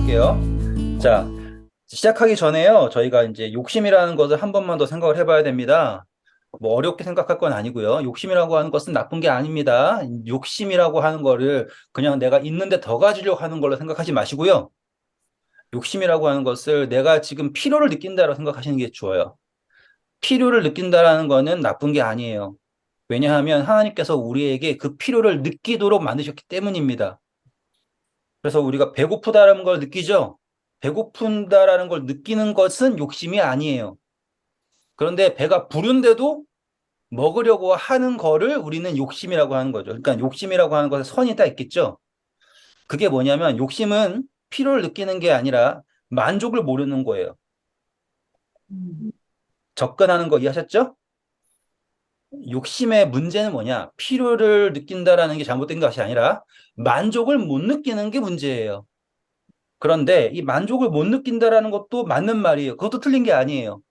시작할게요. 자, 시작하기 전에요. 저희가 이제 욕심이라는 것을 한 번만 더 생각을 해봐야 됩니다. 뭐 어렵게 생각할 건 아니고요. 욕심이라고 하는 것은 나쁜 게 아닙니다. 욕심이라고 하는 거를 그냥 내가 있는데 더 가지려고 하는 걸로 생각하지 마시고요. 욕심이라고 하는 것을 내가 지금 필요를 느낀다고 생각하시는 게 좋아요. 필요를 느낀다라는 거는 나쁜 게 아니에요. 왜냐하면 하나님께서 우리에게 그 필요를 느끼도록 만드셨기 때문입니다. 그래서 우리가 배고프다라는 걸 느끼죠? 배고픈다라는 걸 느끼는 것은 욕심이 아니에요. 그런데 배가 부른데도 먹으려고 하는 거를 우리는 욕심이라고 하는 거죠. 그러니까 욕심이라고 하는 것에 선이 다 있겠죠? 그게 뭐냐면 욕심은 필요를 느끼는 게 아니라 만족을 모르는 거예요. 접근하는 거 이해하셨죠? 욕심의 문제는 뭐냐? 필요를 느낀다라는 게 잘못된 것이 아니라 만족을 못 느끼는 게 문제예요. 그런데 이 만족을 못 느낀다라는 것도 맞는 말이에요. 그것도 틀린 게 아니에요.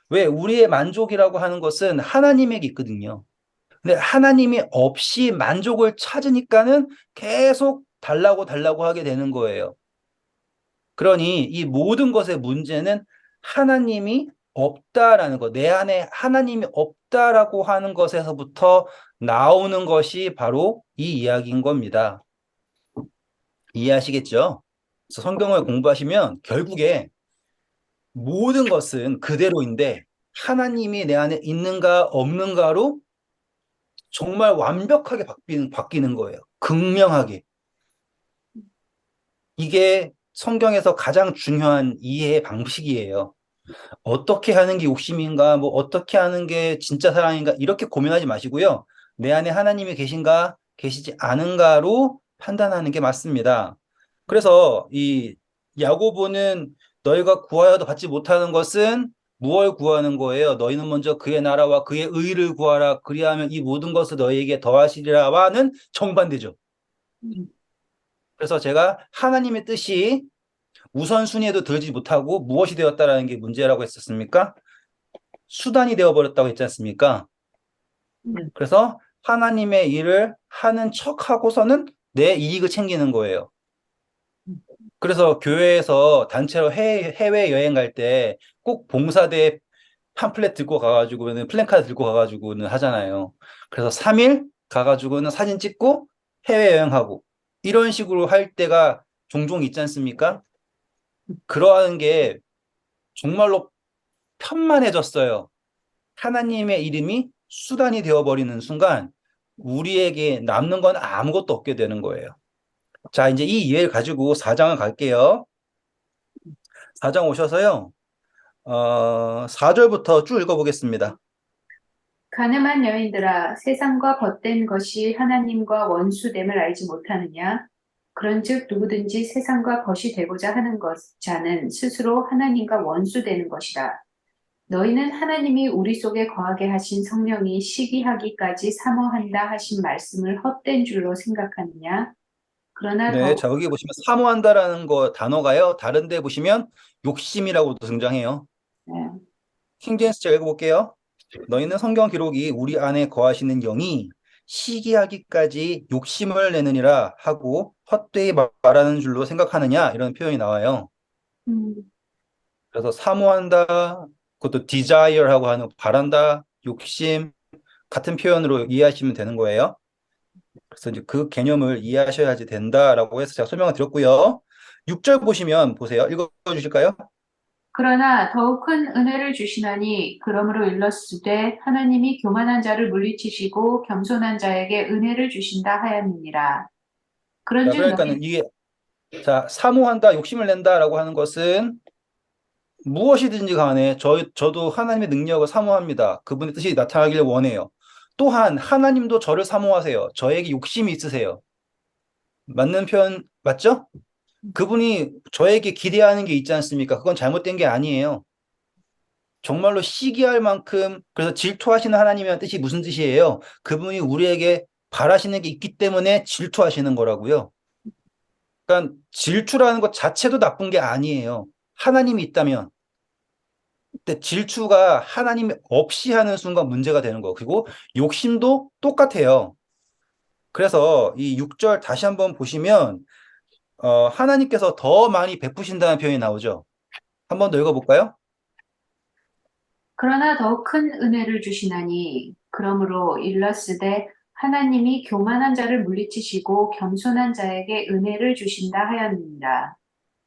왜? 우리의 만족이라고 하는 것은 하나님에게 있거든요. 근데 하나님이 없이 만족을 찾으니까는 계속 달라고 달라고 하게 되는 거예요. 그러니 이 모든 것의 문제는 하나님이 없다라는 것, 내 안에 하나님이 없다라고 하는 것에서부터 나오는 것이 바로 이 이야기인 겁니다. 이해하시겠죠? 그래서 성경을 공부하시면 결국에 모든 것은 그대로인데 하나님이 내 안에 있는가 없는가로 정말 완벽하게 바뀌는 거예요. 극명하게. 이게 성경에서 가장 중요한 이해의 방식이에요. 어떻게 하는 게 욕심인가, 뭐 어떻게 하는 게 진짜 사랑인가 이렇게 고민하지 마시고요. 내 안에 하나님이 계신가, 계시지 않은가로 판단하는 게 맞습니다. 그래서 이 야고보는 너희가 구하여도 받지 못하는 것은 무엇을 구하는 거예요? 너희는 먼저 그의 나라와 그의 의를 구하라. 그리하면 이 모든 것을 너희에게 더하시리라와는 정반대죠. 그래서 제가 하나님의 뜻이 우선순위에도 들지 못하고 무엇이 되었다라는 게 문제라고 했었습니까? 수단이 되어버렸다고 했지 않습니까? 그래서 하나님의 일을 하는 척하고서는 내 이익을 챙기는 거예요. 그래서 교회에서 단체로 해외여행 갈 때 꼭 봉사대 팜플렛 들고 가가지고는 플랜카드 들고 가가지고는 하잖아요. 그래서 3일 가가지고는 사진 찍고 해외여행하고 이런 식으로 할 때가 종종 있지 않습니까? 그러한 게 정말로 편만해졌어요. 하나님의 이름이 수단이 되어버리는 순간 우리에게 남는 건 아무것도 없게 되는 거예요. 자, 이제 이 이해를 가지고 4장을 갈게요. 4장 오셔서요. 4절부터 쭉 읽어보겠습니다. 가늠한 여인들아, 세상과 벗된 것이 하나님과 원수됨을 알지 못하느냐? 그런즉 누구든지 세상과 벗이 되고자 하는 자는 스스로 하나님과 원수되는 것이라. 너희는 하나님이 우리 속에 거하게 하신 성령이 시기하기까지 사모한다 하신 말씀을 헛된 줄로 생각하느냐? 그러나 네, 자, 여기 보시면 사모한다라는 거 단어가요. 다른 데 보시면 욕심이라고도 등장해요. 네. 킹제임스 제가 읽어볼게요. 너희는 성경 기록이 우리 안에 거하시는 영이 시기하기까지 욕심을 내느니라 하고 헛되이 말하는 줄로 생각하느냐 이런 표현이 나와요. 음, 그래서 사모한다, 그것도 desire하고 하는 바란다, 욕심 같은 표현으로 이해하시면 되는 거예요. 그래서 이제 그 개념을 이해하셔야지 된다라고 해서 제가 설명을 드렸고요. 6절 보시면 보세요. 읽어주실까요? 그러나 더욱 큰 은혜를 주시나니 그러므로 일렀으되 하나님이 교만한 자를 물리치시고 겸손한 자에게 은혜를 주신다 하였느니라. 자, 그런즉 너희 그러니까는 이게 자 사모한다, 욕심을 낸다라고 하는 것은 무엇이든지 간에 저도 하나님의 능력을 사모합니다. 그분의 뜻이 나타나기를 원해요. 또한 하나님도 저를 사모하세요. 저에게 욕심이 있으세요. 맞는 표현 맞죠? 그분이 저에게 기대하는 게 있지 않습니까? 그건 잘못된 게 아니에요. 정말로 시기할 만큼 그래서 질투하시는 하나님이라는 뜻이 무슨 뜻이에요? 그분이 우리에게 바라시는 게 있기 때문에 질투하시는 거라고요. 그러니까 질투라는 것 자체도 나쁜 게 아니에요. 하나님이 있다면. 근데 질투가 하나님이 없이 하는 순간 문제가 되는 거. 그리고 욕심도 똑같아요. 그래서 이 6절 다시 한번 보시면 하나님께서 더 많이 베푸신다는 표현이 나오죠. 한 번 더 읽어볼까요? 그러나 더 큰 은혜를 주시나니 그러므로 일렀으되 하나님이 교만한 자를 물리치시고 겸손한 자에게 은혜를 주신다 하였느니라.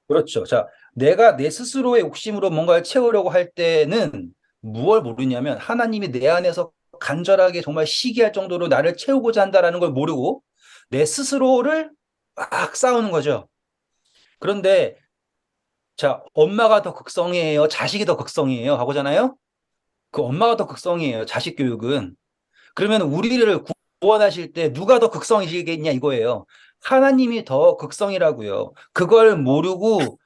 그렇죠. 자, 내가 내 스스로의 욕심으로 뭔가를 채우려고 할 때는 무엇을 모르냐면 하나님이 내 안에서 간절하게 정말 시기할 정도로 나를 채우고자 한다라는 걸 모르고 내 스스로를 막 싸우는 거죠. 그런데 자, 엄마가 더 극성이에요? 자식이 더 극성이에요? 하고잖아요? 그 엄마가 더 극성이에요. 자식 교육은. 그러면 우리를 구원하실 때 누가 더 극성이시겠냐 이거예요. 하나님이 더 극성이라고요. 그걸 모르고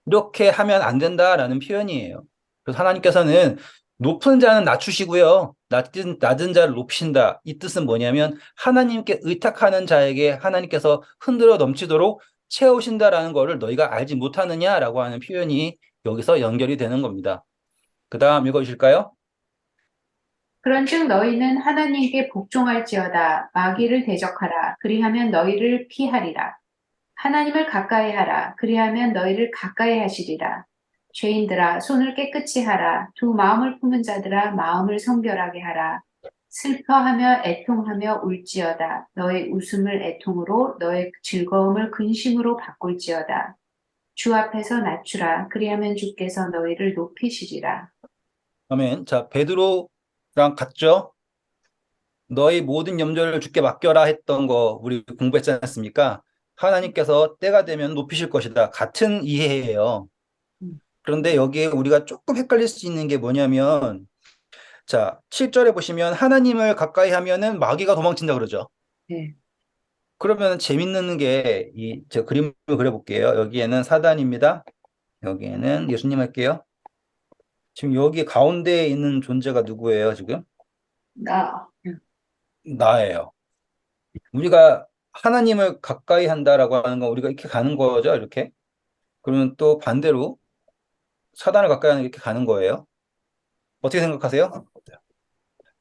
이렇게 하면 안 된다라는 표현이에요. 그래서 하나님께서는 높은 자는 낮추시고요. 낮은 자를 높이신다. 이 뜻은 뭐냐면 하나님께 의탁하는 자에게 하나님께서 흔들어 넘치도록 채우신다라는 거를 너희가 알지 못하느냐라고 하는 표현이 여기서 연결이 되는 겁니다. 그 다음 읽어주실까요? 그런즉 너희는 하나님께 복종할지어다 마귀를 대적하라 그리하면 너희를 피하리라. 하나님을 가까이 하라. 그리하면 너희를 가까이 하시리라. 죄인들아, 손을 깨끗이 하라. 두 마음을 품은 자들아, 마음을 성결하게 하라. 슬퍼하며 애통하며 울지어다. 너의 웃음을 애통으로, 너의 즐거움을 근심으로 바꿀지어다. 주 앞에서 낮추라. 그리하면 주께서 너희를 높이시리라. 아멘. 자, 베드로랑 같죠? 너희 모든 염려를 주께 맡겨라 했던 거 우리 공부했지 않습니까? 하나님께서 때가 되면 높이실 것이다. 같은 이해예요. 그런데 여기에 우리가 조금 헷갈릴 수 있는 게 뭐냐면, 자, 7절에 보시면 하나님을 가까이 하면은 마귀가 도망친다 그러죠. 네. 그러면 재밌는 게, 제가 그림을 그려볼게요. 여기에는 사단입니다. 여기에는 예수님 할게요. 지금 여기 가운데에 있는 존재가 누구예요, 지금? 나, 나예요. 우리가 하나님을 가까이 한다라고 하는 건 우리가 이렇게 가는 거죠, 이렇게. 그러면 또 반대로 사단을 가까이 하는 게 이렇게 가는 거예요. 어떻게 생각하세요?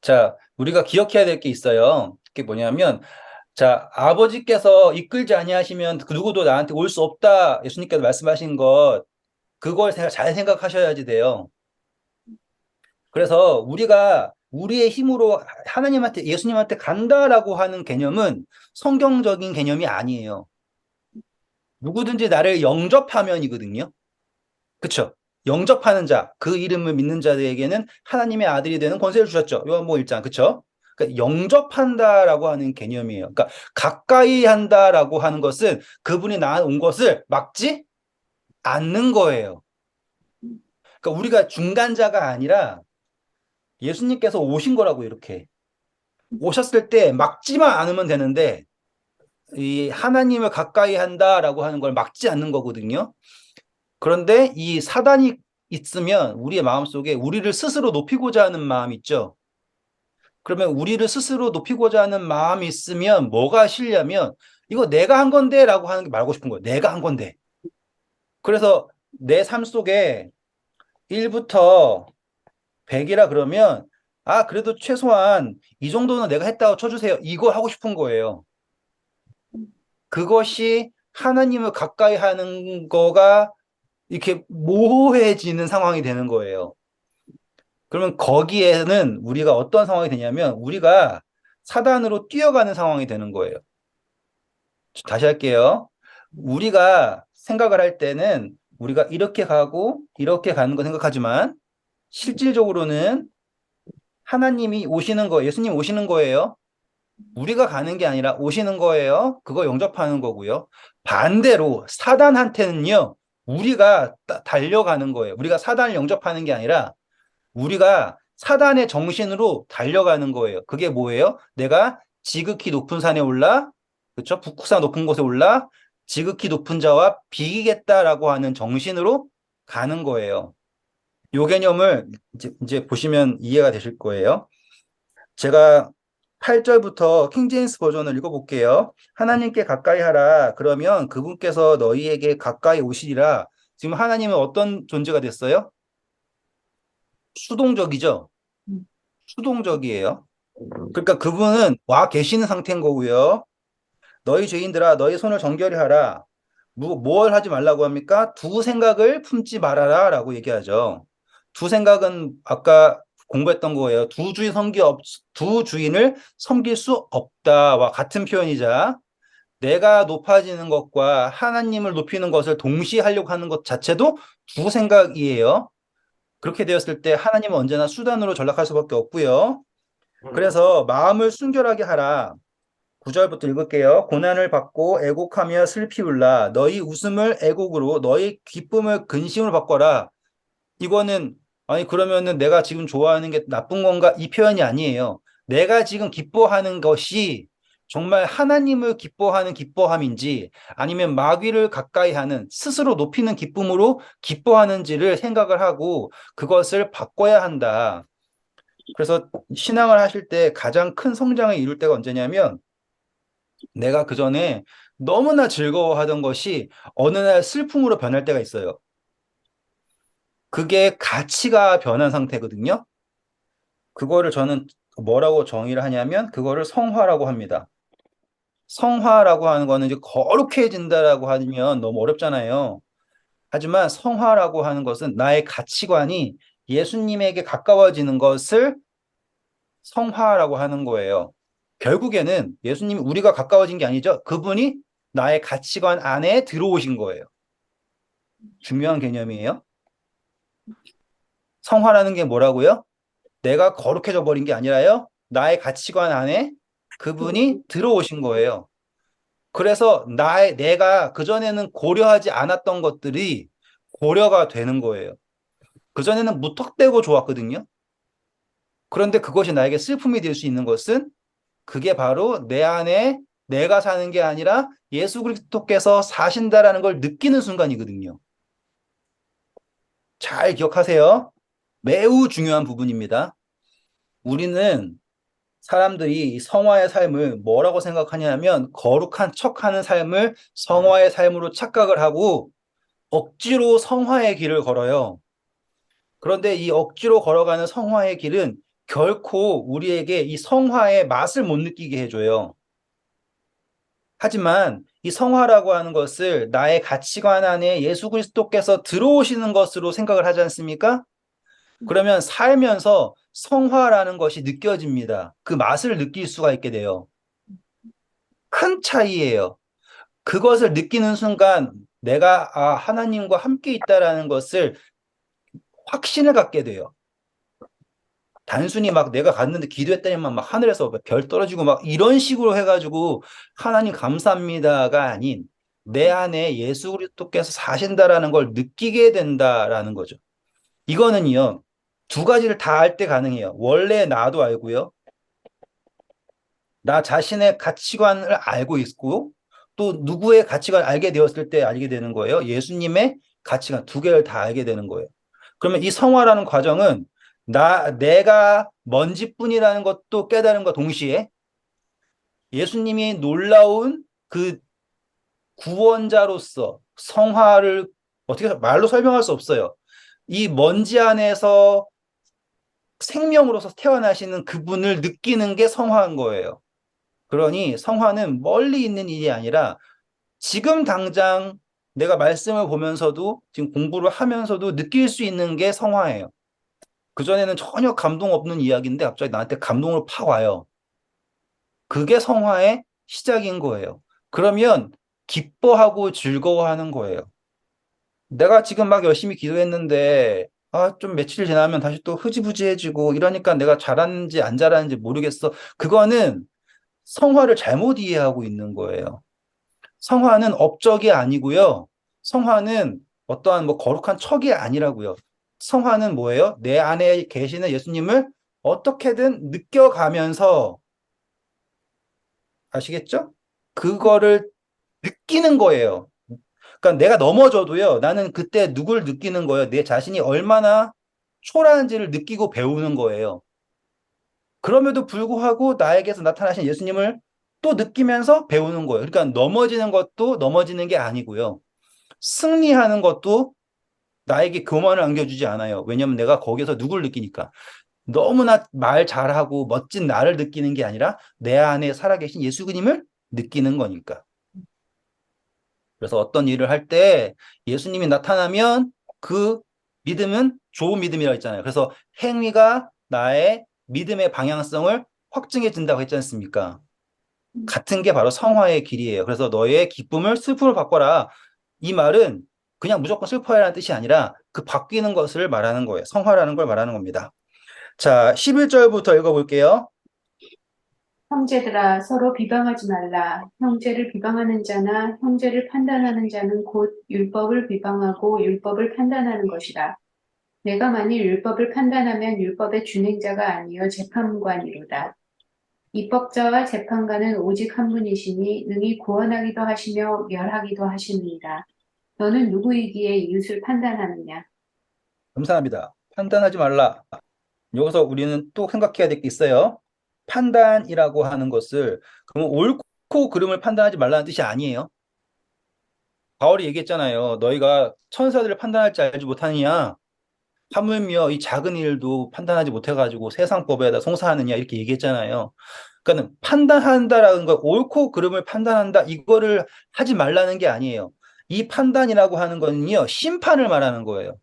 자, 우리가 기억해야 될 게 있어요. 그게 뭐냐면, 자, 아버지께서 이끌지 아니하시면 그 누구도 나한테 올 수 없다. 예수님께서 말씀하신 것, 그걸 잘 생각하셔야지 돼요. 그래서 우리가 우리의 힘으로 하나님한테, 예수님한테 간다라고 하는 개념은 성경적인 개념이 아니에요. 누구든지 나를 영접하면이거든요. 그쵸? 영접하는 자, 그 이름을 믿는 자들에게는 하나님의 아들이 되는 권세를 주셨죠. 요한복음 1장, 그쵸? 그러니까 영접한다라고 하는 개념이에요. 그러니까 가까이 한다라고 하는 것은 그분이 나한테 온 것을 막지 않는 거예요. 그러니까 우리가 중간자가 아니라 예수님께서 오신 거라고 이렇게. 오셨을 때 막지만 않으면 되는데 이 하나님을 가까이 한다라고 하는 걸 막지 않는 거거든요. 그런데 이 사단이 있으면 우리의 마음속에 우리를 스스로 높이고자 하는 마음이 있죠. 그러면 우리를 스스로 높이고자 하는 마음이 있으면 뭐가 싫냐면 이거 내가 한 건데라고 하는 게 말고 싶은 거예요. 내가 한 건데. 그래서 내 삶 속에 1부터 100이라 그러면 아, 그래도 최소한 이 정도는 내가 했다고 쳐주세요. 이거 하고 싶은 거예요. 그것이 하나님을 가까이 하는 거가 이렇게 모호해지는 상황이 되는 거예요. 그러면 거기에는 우리가 어떤 상황이 되냐면 우리가 사단으로 뛰어가는 상황이 되는 거예요. 다시 할게요. 우리가 생각을 할 때는 우리가 이렇게 가고 이렇게 가는 거 생각하지만 실질적으로는 하나님이 오시는 거, 예수님 오시는 거예요. 우리가 가는 게 아니라 오시는 거예요. 그거 영접하는 거고요. 반대로 사단한테는요, 우리가 달려가는 거예요. 우리가 사단을 영접하는 게 아니라 우리가 사단의 정신으로 달려가는 거예요. 그게 뭐예요? 내가 지극히 높은 산에 올라, 그렇죠? 북극산 높은 곳에 올라 지극히 높은 자와 비기겠다라고 하는 정신으로 가는 거예요. 요 개념을 이제 보시면 이해가 되실 거예요. 제가 8절부터 킹제임스 버전을 읽어볼게요. 하나님께 가까이 하라. 그러면 그분께서 너희에게 가까이 오시리라. 지금 하나님은 어떤 존재가 됐어요? 수동적이죠? 수동적이에요. 그러니까 그분은 와 계시는 상태인 거고요. 너희 죄인들아, 너희 손을 정결히 하라. 뭘 하지 말라고 합니까? 두 생각을 품지 말아라 라고 얘기하죠. 두 생각은 아까 공부했던 거예요. 두 주인을 섬길 수 없다와 같은 표현이자 내가 높아지는 것과 하나님을 높이는 것을 동시에 하려고 하는 것 자체도 두 생각이에요. 그렇게 되었을 때 하나님은 언제나 수단으로 전락할 수밖에 없고요. 그래서 마음을 순결하게 하라. 9절부터 읽을게요. 고난을 받고 애곡하며 슬피 울라. 너희 웃음을 애곡으로, 너희 기쁨을 근심으로 바꿔라. 이거는, 아니, 그러면은 내가 지금 좋아하는 게 나쁜 건가? 이 표현이 아니에요. 내가 지금 기뻐하는 것이 정말 하나님을 기뻐하는 기뻐함인지 아니면 마귀를 가까이 하는 스스로 높이는 기쁨으로 기뻐하는지를 생각을 하고 그것을 바꿔야 한다. 그래서 신앙을 하실 때 가장 큰 성장을 이룰 때가 언제냐면 내가 그전에 너무나 즐거워하던 것이 어느 날 슬픔으로 변할 때가 있어요. 그게 가치가 변한 상태거든요. 그거를 저는 뭐라고 정의를 하냐면 그거를 성화라고 합니다. 성화라고 하는 거는 이제 거룩해진다라고 하면 너무 어렵잖아요. 하지만 성화라고 하는 것은 나의 가치관이 예수님에게 가까워지는 것을 성화라고 하는 거예요. 결국에는 예수님이 우리가 가까워진 게 아니죠. 그분이 나의 가치관 안에 들어오신 거예요. 중요한 개념이에요. 성화라는 게 뭐라고요? 내가 거룩해져 버린 게 아니라요. 나의 가치관 안에 그분이 들어오신 거예요. 그래서 내가 그전에는 고려하지 않았던 것들이 고려가 되는 거예요. 그전에는 무턱대고 좋았거든요. 그런데 그것이 나에게 슬픔이 될 수 있는 것은 그게 바로 내 안에 내가 사는 게 아니라 예수 그리스도께서 사신다라는 걸 느끼는 순간이거든요. 잘 기억하세요. 매우 중요한 부분입니다. 우리는 사람들이 이 성화의 삶을 뭐라고 생각하냐면 거룩한 척하는 삶을 성화의 삶으로 착각을 하고 억지로 성화의 길을 걸어요. 그런데 이 억지로 걸어가는 성화의 길은 결코 우리에게 이 성화의 맛을 못 느끼게 해줘요. 하지만 이 성화라고 하는 것을 나의 가치관 안에 예수 그리스도께서 들어오시는 것으로 생각을 하지 않습니까? 그러면 살면서 성화라는 것이 느껴집니다. 그 맛을 느낄 수가 있게 돼요. 큰 차이예요. 그것을 느끼는 순간 내가 하나님과 함께 있다라는 것을 확신을 갖게 돼요. 단순히 막 내가 갔는데 기도했더니만 막 하늘에서 별 떨어지고 막 이런 식으로 해가지고 하나님 감사합니다가 아닌 내 안에 예수 그리스도께서 사신다라는 걸 느끼게 된다라는 거죠. 이거는요, 두 가지를 다 할 때 가능해요. 원래 나도 알고요. 나 자신의 가치관을 알고 있고 또 누구의 가치관을 알게 되었을 때 알게 되는 거예요. 예수님의 가치관 두 개를 다 알게 되는 거예요. 그러면 이 성화라는 과정은 내가 먼지뿐이라는 것도 깨달음과 동시에 예수님이 놀라운 그 구원자로서 성화를 어떻게 말로 설명할 수 없어요. 이 먼지 안에서 생명으로서 태어나시는 그분을 느끼는 게 성화인 거예요. 그러니 성화는 멀리 있는 일이 아니라 지금 당장 내가 말씀을 보면서도 지금 공부를 하면서도 느낄 수 있는 게 성화예요. 그전에는 전혀 감동 없는 이야기인데 갑자기 나한테 감동을 팍 와요. 그게 성화의 시작인 거예요. 그러면 기뻐하고 즐거워하는 거예요. 내가 지금 막 열심히 기도했는데 좀 며칠 지나면 다시 또 흐지부지해지고 이러니까 내가 잘하는지 안 잘하는지 모르겠어. 그거는 성화를 잘못 이해하고 있는 거예요. 성화는 업적이 아니고요. 성화는 어떠한 뭐 거룩한 척이 아니라고요. 성화는 뭐예요? 내 안에 계시는 예수님을 어떻게든 느껴가면서 아시겠죠? 그거를 느끼는 거예요. 그러니까 내가 넘어져도요. 나는 그때 누굴 느끼는 거예요. 내 자신이 얼마나 초라한지를 느끼고 배우는 거예요. 그럼에도 불구하고 나에게서 나타나신 예수님을 또 느끼면서 배우는 거예요. 그러니까 넘어지는 것도 넘어지는 게 아니고요. 승리하는 것도 나에게 교만을 안겨주지 않아요. 왜냐하면 내가 거기서 누굴 느끼니까. 너무나 말 잘하고 멋진 나를 느끼는 게 아니라 내 안에 살아계신 예수님을 느끼는 거니까. 그래서 어떤 일을 할 때 예수님이 나타나면 그 믿음은 좋은 믿음이라고 했잖아요. 그래서 행위가 나의 믿음의 방향성을 확증해 준다고 했지 않습니까? 같은 게 바로 성화의 길이에요. 그래서 너의 기쁨을 슬픔으로 바꿔라. 이 말은 그냥 무조건 슬퍼해라는 뜻이 아니라 그 바뀌는 것을 말하는 거예요. 성화라는 걸 말하는 겁니다. 자, 11절부터 읽어볼게요. 형제들아 서로 비방하지 말라. 형제를 비방하는 자나 형제를 판단하는 자는 곧 율법을 비방하고 율법을 판단하는 것이라. 내가 만일 율법을 판단하면 율법의 준행자가 아니요 재판관이로다. 입법자와 재판관은 오직 한 분이시니 능히 구원하기도 하시며 멸하기도 하시느니라. 너는 누구이기에 이웃을 판단하느냐? 감사합니다. 판단하지 말라. 여기서 우리는 또 생각해야 될 게 있어요. 판단이라고 하는 것을 그러면 옳고 그름을 판단하지 말라는 뜻이 아니에요. 바울이 얘기했잖아요. 너희가 천사들을 판단할 줄 알지 못하느냐? 하물며 이 작은 일도 판단하지 못해가지고 세상 법에다 송사하느냐 이렇게 얘기했잖아요. 그러니까 판단한다라는 거 옳고 그름을 판단한다 이거를 하지 말라는 게 아니에요. 이 판단이라고 하는 거는요 심판을 말하는 거예요.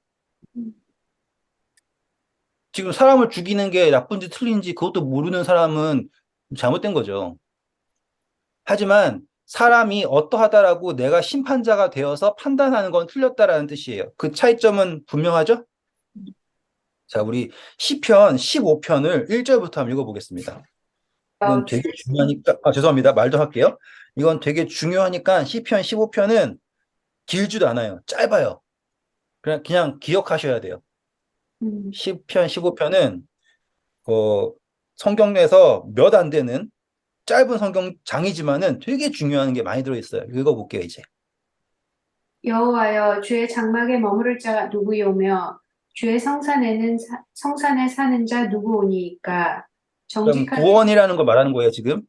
지금 사람을 죽이는 게 나쁜지 틀린지 그것도 모르는 사람은 잘못된 거죠. 하지만 사람이 어떠하다라고 내가 심판자가 되어서 판단하는 건 틀렸다라는 뜻이에요. 그 차이점은 분명하죠? 자, 우리 시편 15편을 1절부터 한번 읽어보겠습니다. 이건 되게 중요하니까, 죄송합니다. 말 좀 할게요. 이건 되게 중요하니까 시편 15편은 길지도 않아요. 짧아요. 그냥 기억하셔야 돼요. 음, 시편 15편은 성경 내에서 몇 안 되는 짧은 성경 장이지만은 되게 중요한 게 많이 들어있어요. 읽어볼게요, 이제. 여호와여 주의 장막에 머무를 자 누구요며 주의 성산에 사는 자 누구오니이까 그럼 정직하게 구원이라는 걸 말하는 거예요, 지금.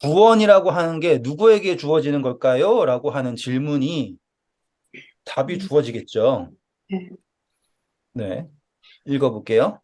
구원이라고 하는 게 누구에게 주어지는 걸까요? 라고 하는 질문이 답이 음, 주어지겠죠. 네. 네. 읽어볼게요.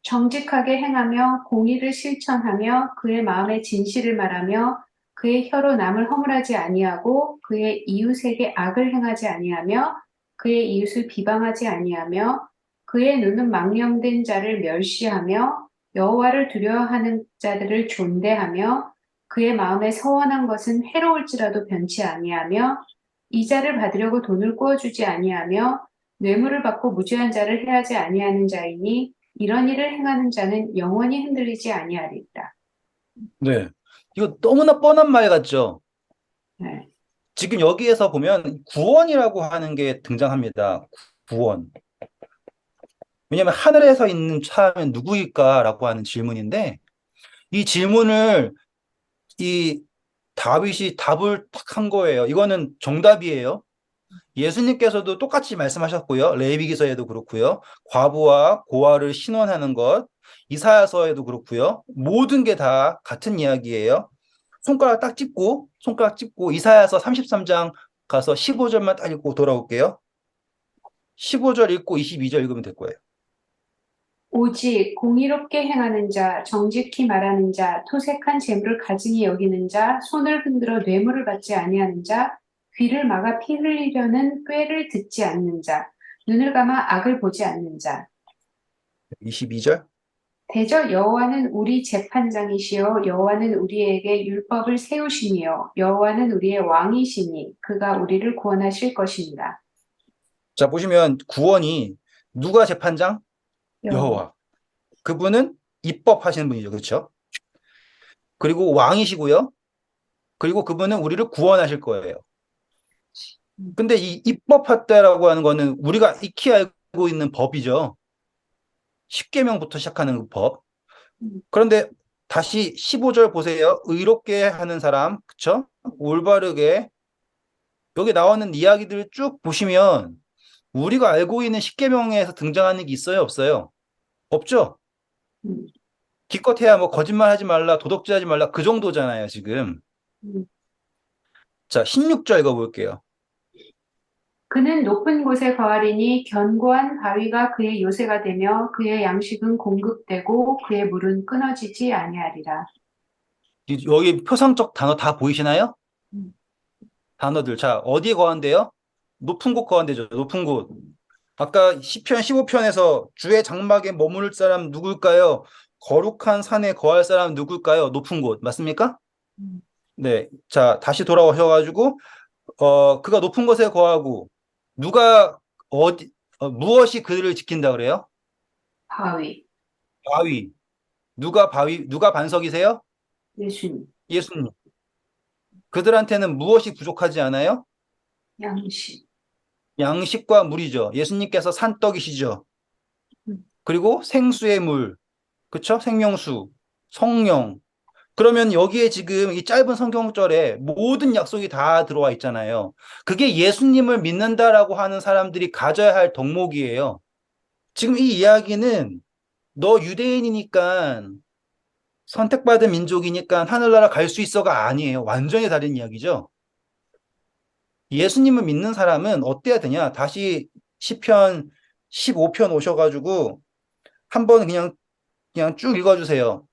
정직하게 행하며 공의를 실천하며 그의 마음에 진실을 말하며 그의 혀로 남을 허물하지 아니하고 그의 이웃에게 악을 행하지 아니하며 그의 이웃을 비방하지 아니하며 그의 눈은 망령된 자를 멸시하며 여호와를 두려워하는 자들을 존대하며 그의 마음에 서원한 것은 해로울지라도 변치 아니하며 이자를 받으려고 돈을 꾸어주지 아니하며 뇌물을 받고 무죄한 자를 해하지 아니하는 자이니 이런 일을 행하는 자는 영원히 흔들리지 아니하리이다. 네. 이거 너무나 뻔한 말 같죠? 네. 지금 여기에서 보면 구원이라고 하는 게 등장합니다. 구원. 왜냐하면 하늘에서 있는 참은 누구일까라고 하는 질문인데 이 질문을 이 다윗이 답을 탁 한 거예요. 이거는 정답이에요. 예수님께서도 똑같이 말씀하셨고요. 레위기서에도 그렇고요. 과부와 고아를 신원하는 것, 이사야서에도 그렇고요. 모든 게 다 같은 이야기예요. 손가락 찝고 이사야서 33장 가서 15절만 딱 읽고 돌아올게요. 15절 읽고 22절 읽으면 될 거예요. 오직 공의롭게 행하는 자, 정직히 말하는 자, 토색한 재물을 가증히 여기는 자, 손을 흔들어 뇌물을 받지 아니하는 자, 귀를 막아 피 흘리려는 꾀를 듣지 않는 자, 눈을 감아 악을 보지 않는 자. 22절. 대저 여호와는 우리 재판장이시요 여호와는 우리에게 율법을 세우시니요 여호와는 우리의 왕이시니 그가 우리를 구원하실 것입니다. 자, 보시면 구원이 누가 재판장? 여호와. 여호와. 그분은 입법하시는 분이죠. 그렇죠? 그리고 왕이시고요. 그리고 그분은 우리를 구원하실 거예요. 근데 이 입법했다라고 하는 거는 우리가 익히 알고 있는 법이죠. 십계명부터 시작하는 그 법. 음, 그런데 다시 15절 보세요. 의롭게 하는 사람, 그쵸? 올바르게. 여기 나오는 이야기들을 쭉 보시면 우리가 알고 있는 십계명에서 등장하는 게 있어요, 없어요? 없죠? 음, 기껏해야 뭐 거짓말하지 말라, 도덕질하지 말라 그 정도잖아요, 지금. 음. 자, 16절 읽어볼게요. 그는 높은 곳에 거하리니 견고한 바위가 그의 요새가 되며 그의 양식은 공급되고 그의 물은 끊어지지 아니하리라. 여기 표상적 단어 다 보이시나요? 음, 단어들. 자, 어디에 거한대요? 높은 곳 거한대죠. 높은 곳. 아까 시편 15편에서 주의 장막에 머무를 사람 누굴까요? 거룩한 산에 거할 사람 누굴까요? 높은 곳. 맞습니까? 음. 네. 자, 다시 돌아오셔가지고, 그가 높은 곳에 거하고, 누가, 무엇이 그들을 지킨다 그래요? 바위, 바위. 누가 반석이세요? 예수님, 예수님. 그들한테는 무엇이 부족하지 않아요? 양식, 양식과 물이죠. 예수님께서 산떡이시죠. 음. 그리고 생수의 물, 그쵸? 생명수, 성령. 그러면 여기에 지금 이 짧은 성경절에 모든 약속이 다 들어와 있잖아요. 그게 예수님을 믿는다라고 하는 사람들이 가져야 할 덕목이에요. 지금 이 이야기는 너 유대인이니까 선택받은 민족이니까 하늘나라 갈 수 있어가 아니에요. 완전히 다른 이야기죠. 예수님을 믿는 사람은 어때야 되냐? 다시 시편 15편 오셔가지고 한번 그냥 쭉 읽어주세요.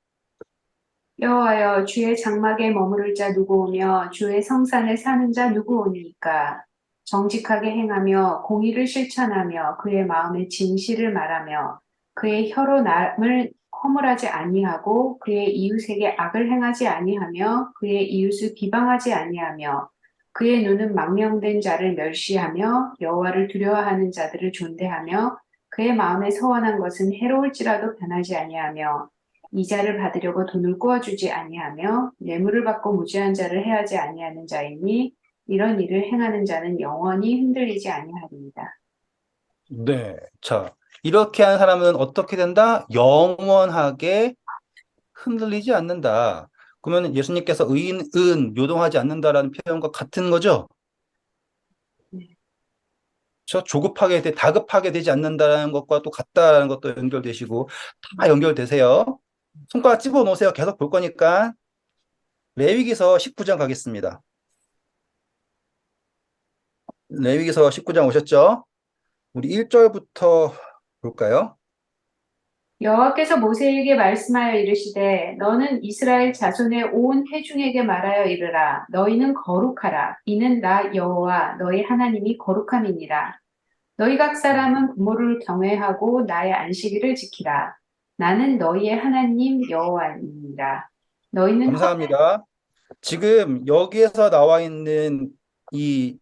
여호와여 주의 장막에 머무를 자 누구오며 주의 성산에 사는 자 누구오니까 정직하게 행하며 공의를 실천하며 그의 마음에 진실을 말하며 그의 혀로 남을 허물하지 아니하고 그의 이웃에게 악을 행하지 아니하며 그의 이웃을 비방하지 아니하며 그의 눈은 망령된 자를 멸시하며 여호와를 두려워하는 자들을 존대하며 그의 마음에 서원한 것은 해로울지라도 변하지 아니하며 이자를 받으려고 돈을 꾸어주지 아니하며 뇌물을 받고 무죄한 자를 해하지 아니하는 자이니 이런 일을 행하는 자는 영원히 흔들리지 아니하리이다. 네. 자, 이렇게 하는 사람은 어떻게 된다? 영원하게 흔들리지 않는다. 그러면 예수님께서 요동하지 않는다라는 표현과 같은 거죠? 네. 다급하게 되지 않는다라는 것과 또 같다라는 것도 연결되시고, 다 연결되세요. 손가락 집어 놓으세요. 계속 볼 거니까. 레위기서 19장 가겠습니다. 레위기서 19장 오셨죠? 우리 1절부터 볼까요? 여호와께서 모세에게 말씀하여 이르시되 너는 이스라엘 자손의 온 회중에게 말하여 이르라 너희는 거룩하라 이는 나 여호와 너희 하나님이 거룩함이니라 너희 각 사람은 부모를 경외하고 나의 안식일을 지키라 나는 너희의 하나님 여호와이니라 너희는 감사합니다. 지금 여기에서 나와 있는 이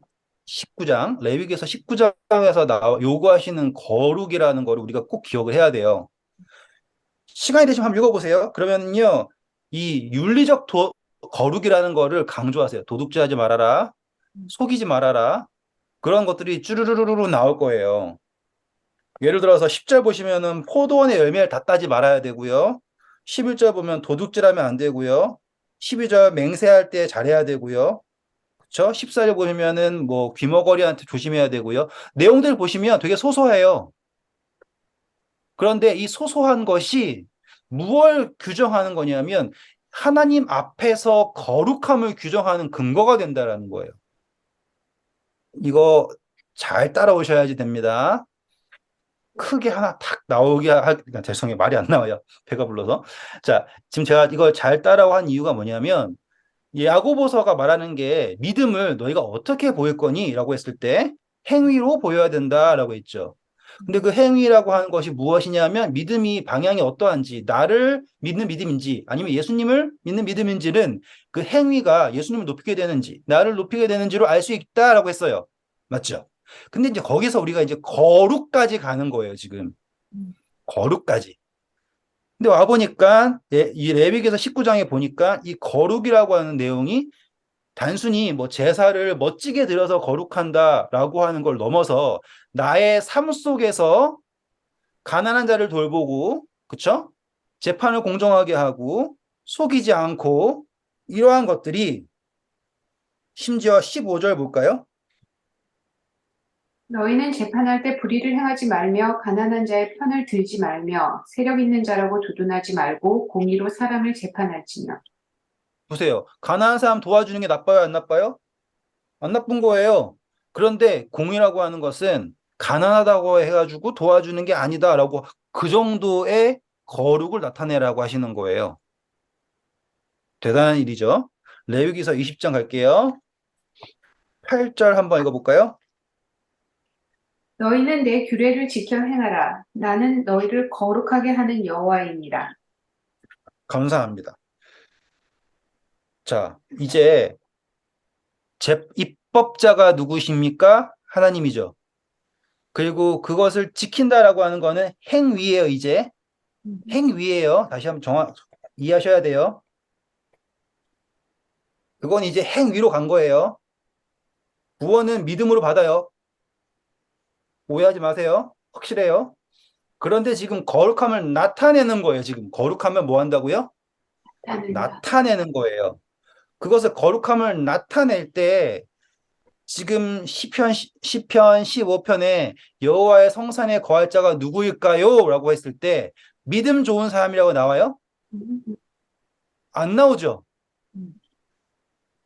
19장, 레위기서 19장에서 요구하시는 거룩이라는 거를 우리가 꼭 기억을 해야 돼요. 시간이 되시면 한번 읽어보세요. 그러면요, 이 거룩이라는 거를 강조하세요. 도둑질하지 말아라, 속이지 말아라, 그런 것들이 쭈루루루루 나올 거예요. 예를 들어서 10절 보시면은 포도원의 열매를 다 따지 말아야 되고요. 11절 보면 도둑질하면 안 되고요. 12절 맹세할 때 잘해야 되고요. 그쵸? 14절 보시면은 뭐 귀머거리한테 조심해야 되고요. 내용들 보시면 되게 소소해요. 그런데 이 소소한 것이 무엇을 규정하는 거냐면 하나님 앞에서 거룩함을 규정하는 근거가 된다라는 거예요. 이거 잘 따라오셔야지 됩니다. 크게 하나 탁 죄송해요. 말이 안 나와요. 배가 불러서. 자, 지금 제가 이걸 잘 따라한 이유가 뭐냐면 야고보서가 말하는 게 믿음을 너희가 어떻게 보일 거니? 라고 했을 때 행위로 보여야 된다라고 했죠. 근데 그 행위라고 하는 것이 무엇이냐면 믿음이 방향이 어떠한지, 나를 믿는 믿음인지 아니면 예수님을 믿는 믿음인지는 그 행위가 예수님을 높이게 되는지, 나를 높이게 되는지로 알 수 있다라고 했어요. 맞죠? 근데 이제 거기서 우리가 이제 거룩까지 가는 거예요, 지금. 거룩까지. 근데 와보니까, 이 레위기서 19장에 보니까 이 거룩이라고 하는 내용이 단순히 뭐 제사를 멋지게 드려서 거룩한다라고 하는 걸 넘어서 나의 삶 속에서 가난한 자를 돌보고, 그쵸? 재판을 공정하게 하고, 속이지 않고, 이러한 것들이 심지어 15절 볼까요? 너희는 재판할 때 불의를 행하지 말며 가난한 자의 편을 들지 말며 세력 있는 자라고 두둔하지 말고 공의로 사람을 재판할지며 보세요. 가난한 사람 도와주는 게 나빠요, 안 나빠요? 안 나쁜 거예요. 그런데 공이라고 하는 것은 가난하다고 해가지고 도와주는 게 아니다라고 그 정도의 거룩을 나타내라고 하시는 거예요. 대단한 일이죠. 레위기서 20장 갈게요. 8절 한번 읽어볼까요? 너희는 내 규례를 지켜 행하라. 나는 너희를 거룩하게 하는 여호와이니라. 감사합니다. 자, 이제 입법자가 누구십니까? 하나님이죠. 그리고 그것을 지킨다라고 하는 거는 행위예요, 이제. 행위예요. 다시 한번 이해하셔야 돼요. 그건 이제 행위로 간 거예요. 구원은 믿음으로 받아요. 오해하지 마세요. 확실해요. 그런데 지금 거룩함을 나타내는 거예요, 지금. 거룩하면 뭐 한다고요? 나는가. 나타내는 거예요. 그것을 거룩함을 나타낼 때 지금 시편 15편에 여호와의 성산에 거할 자가 누구일까요? 라고 했을 때 믿음 좋은 사람이라고 나와요? 안 나오죠.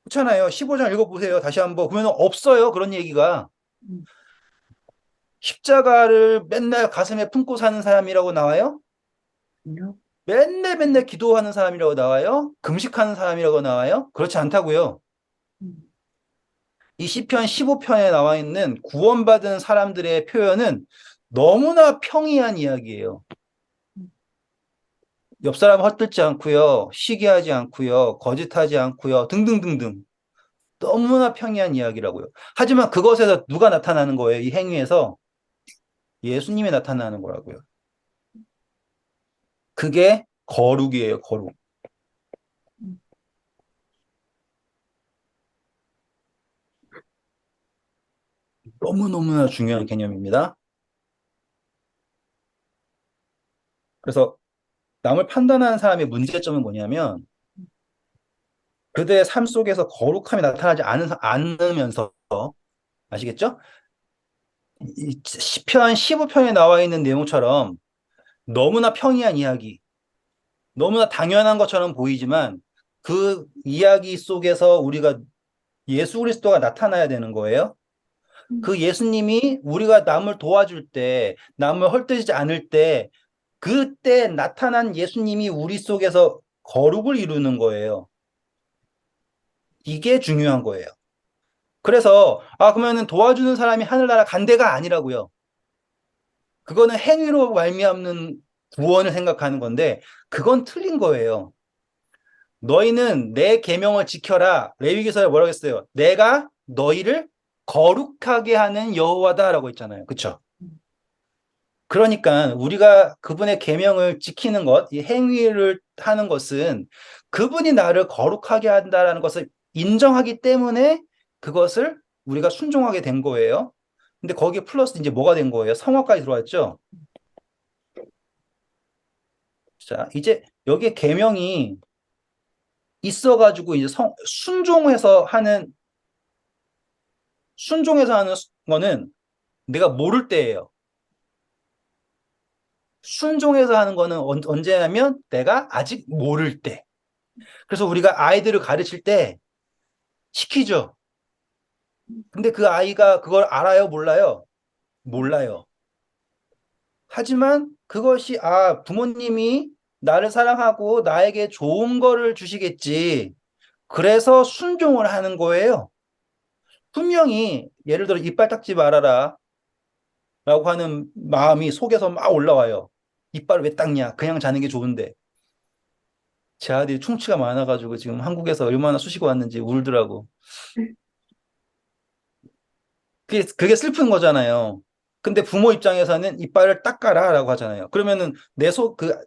그렇잖아요. 15장 읽어보세요. 다시 한번. 그러면 없어요. 그런 얘기가. 십자가를 맨날 가슴에 품고 사는 사람이라고 나와요? 맨날 맨날 기도하는 사람이라고 나와요? 금식하는 사람이라고 나와요? 그렇지 않다고요. 이 시편 15편에 나와 있는 구원받은 사람들의 표현은 너무나 평이한 이야기예요. 옆 사람 헛들지 않고요. 시기하지 않고요. 거짓하지 않고요. 등등등등. 너무나 평이한 이야기라고요. 하지만 그것에서 누가 나타나는 거예요? 이 행위에서 예수님이 나타나는 거라고요. 그게 거룩이에요, 거룩. 너무너무나 중요한 개념입니다. 그래서 남을 판단하는 사람의 문제점은 뭐냐면 그들의 삶 속에서 거룩함이 나타나지 않으면서 아시겠죠? 이 시편 15편에 나와 있는 내용처럼 너무나 평이한 이야기, 너무나 당연한 것처럼 보이지만 그 이야기 속에서 우리가 예수 그리스도가 나타나야 되는 거예요. 그 예수님이 우리가 남을 도와줄 때, 남을 헐뜯지 않을 때, 그때 나타난 예수님이 우리 속에서 거룩을 이루는 거예요. 이게 중요한 거예요. 그래서, 그러면은 도와주는 사람이 하늘나라 간대가 아니라고요. 그거는 행위로 말미암는 구원을 생각하는 건데, 그건 틀린 거예요. 너희는 내 계명을 지켜라. 레위기서에 뭐라고 했어요? 내가 너희를 거룩하게 하는 여호와다라고 했잖아요. 그렇죠? 그러니까 우리가 그분의 계명을 지키는 것, 이 행위를 하는 것은 그분이 나를 거룩하게 한다라는 것을 인정하기 때문에 그것을 우리가 순종하게 된 거예요. 근데 거기에 플러스 이제 뭐가 된 거예요? 성화까지 들어왔죠? 자, 이제 여기에 계명이 있어가지고 이제 순종해서 하는 거는 내가 모를 때예요. 순종해서 하는 거는 언제냐면 내가 아직 모를 때. 그래서 우리가 아이들을 가르칠 때 시키죠. 근데 그 아이가 그걸 알아요, 몰라요? 몰라요. 하지만 그것이 부모님이 나를 사랑하고 나에게 좋은 거를 주시겠지. 그래서 순종을 하는 거예요. 분명히 예를 들어 이빨 닦지 말아라 라고 하는 마음이 속에서 막 올라와요. 이빨을 왜 닦냐? 그냥 자는 게 좋은데. 제 아들이 충치가 많아가지고 지금 한국에서 얼마나 쑤시고 왔는지 울더라고. 그게 슬픈 거잖아요. 근데 부모 입장에서는 이빨을 닦아라 라고 하잖아요. 그러면은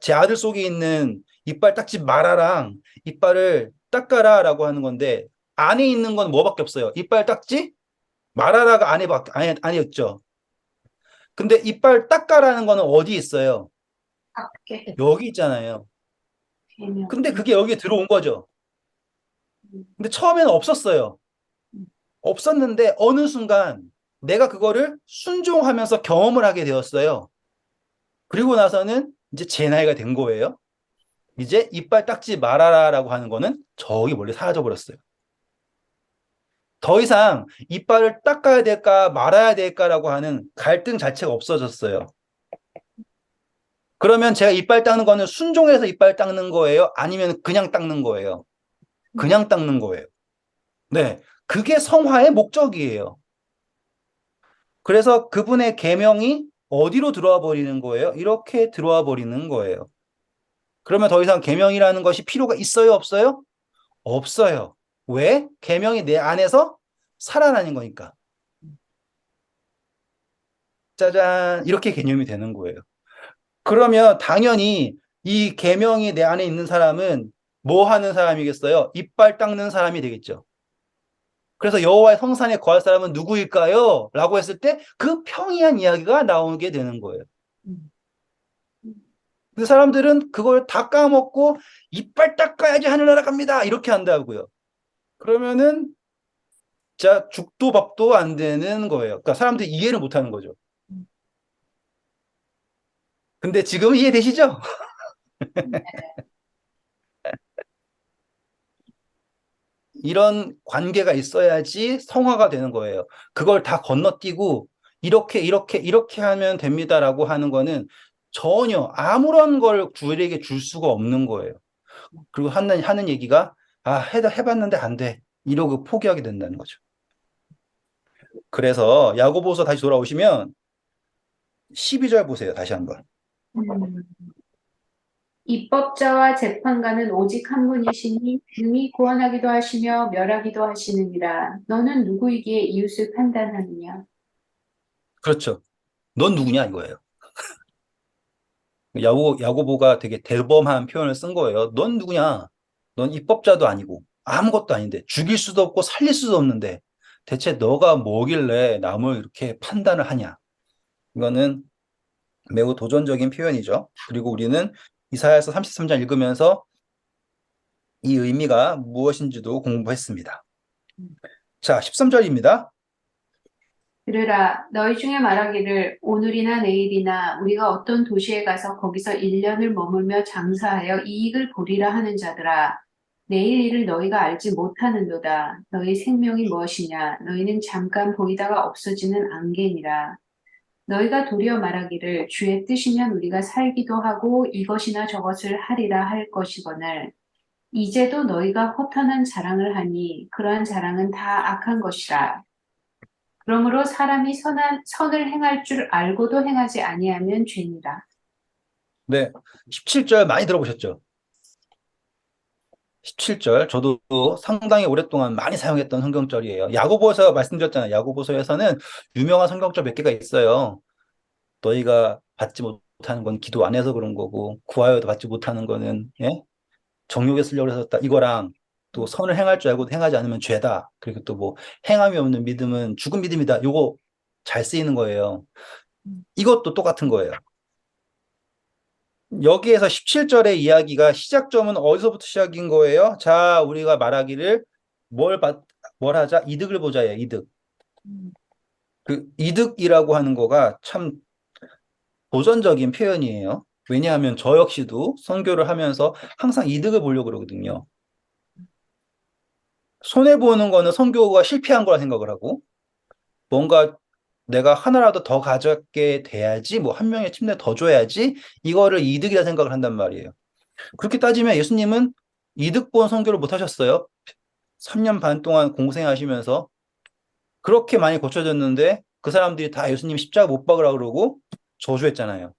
제 아들 속에 있는 이빨 닦지 말아랑 이빨을 닦아라 라고 하는 건데 안에 있는 건 뭐밖에 없어요. 이빨 닦지 말아라가 안에였죠. 근데 이빨 닦아라는 거는 어디 있어요? 밖에 여기 있잖아요. 계명. 근데 그게 여기에 들어온 거죠. 근데 처음에는 없었어요. 없었는데 어느 순간 내가 그거를 순종하면서 경험을 하게 되었어요. 그리고 나서는 이제 제 나이가 된 거예요. 이제 이빨 닦지 말아라라고 하는 거는 저기 멀리 사라져 버렸어요. 더 이상 이빨을 닦아야 될까 말아야 될까라고 하는 갈등 자체가 없어졌어요. 그러면 제가 이빨 닦는 거는 순종해서 이빨 닦는 거예요? 아니면 그냥 닦는 거예요? 그냥 닦는 거예요. 네. 그게 성화의 목적이에요. 그래서 그분의 계명이 어디로 들어와 버리는 거예요? 이렇게 들어와 버리는 거예요. 그러면 더 이상 계명이라는 것이 필요가 있어요, 없어요? 없어요. 왜? 계명이 내 안에서 살아나는 거니까. 짜잔, 이렇게 개념이 되는 거예요. 그러면 당연히 이 계명이 내 안에 있는 사람은 뭐 하는 사람이겠어요? 이빨 닦는 사람이 되겠죠. 그래서 여호와의 성산에 거할 사람은 누구일까요? 라고 했을 때 그 평이한 이야기가 나오게 되는 거예요. 음, 그 사람들은 그걸 다 까먹고 이빨 닦아야지 하늘나라 갑니다. 이렇게 한다고요. 그러면은 자 죽도 밥도 안 되는 거예요. 그러니까 사람들이 이해를 못 하는 거죠. 음, 근데 지금 이해되시죠? 이런 관계가 있어야지 성화가 되는 거예요. 그걸 다 건너뛰고 이렇게 하면 됩니다라고 하는 거는 전혀 아무런 걸 주에게 줄 수가 없는 거예요. 그리고 하는 얘기가 해봤는데 안 돼. 이러고 포기하게 된다는 거죠. 그래서 야고보서 다시 돌아오시면 12절 보세요. 다시 한번. 음. 입법자와 재판관은 오직 한 분이시니 능히 구원하기도 하시며 멸하기도 하시느니라. 너는 누구이기에 이웃을 판단하느냐? 그렇죠. 넌 누구냐 이거예요. 야고보가 되게 대범한 표현을 쓴 거예요. 넌 누구냐? 넌 입법자도 아니고 아무것도 아닌데 죽일 수도 없고 살릴 수도 없는데 대체 너가 뭐길래 남을 이렇게 판단을 하냐? 이거는 매우 도전적인 표현이죠. 그리고 우리는 이사야서 33장 읽으면서 이 의미가 무엇인지도 공부했습니다. 자, 13절입니다. 들으라, 너희 중에 말하기를 오늘이나 내일이나 우리가 어떤 도시에 가서 거기서 1년을 머물며 장사하여 이익을 보리라 하는 자들아, 내일 일을 너희가 알지 못하는도다. 너희 생명이 무엇이냐? 너희는 잠깐 보이다가 없어지는 안개니라. 너희가 도리어 말하기를 주의 뜻이면 우리가 살기도 하고 이것이나 저것을 하리라 할 것이거늘 이제도 너희가 허탄한 자랑을 하니 그러한 자랑은 다 악한 것이라. 그러므로 사람이 선을 행할 줄 알고도 행하지 아니하면 죄니라. 네, 17절 많이 들어보셨죠? 17절 저도 상당히 오랫동안 많이 사용했던 성경절이에요. 야고보서 말씀드렸잖아요. 야고보서에서는 유명한 성경절 몇 개가 있어요. 너희가 받지 못하는 건 기도 안 해서 그런 거고 구하여도 받지 못하는 거는 정욕에 쓰려고 해서 이거랑 또 선을 행할 줄 알고 행하지 않으면 죄다. 그리고 또 뭐 행함이 없는 믿음은 죽은 믿음이다. 요거 잘 쓰이는 거예요. 이것도 똑같은 거예요. 여기에서 17절의 이야기가 시작점은 어디서부터 시작인 거예요? 자, 우리가 말하기를 뭘 하자? 이득을 보자예요. 이득. 그 이득이라고 하는 거가 참 도전적인 표현이에요. 왜냐하면 저 역시도 선교를 하면서 항상 이득을 보려고 그러거든요. 손해보는 거는 선교가 실패한 거라 생각을 하고, 뭔가 내가 하나라도 더 가져게 돼야지, 뭐 한 명의 침대 더 줘야지, 이거를 이득이라 생각을 한단 말이에요. 그렇게 따지면 예수님은 이득 본 선교를 못 하셨어요. 3년 반 동안 공생하시면서 그렇게 많이 고쳐졌는데 그 사람들이 다 예수님 십자가 못 박으라 그러고 저주했잖아요.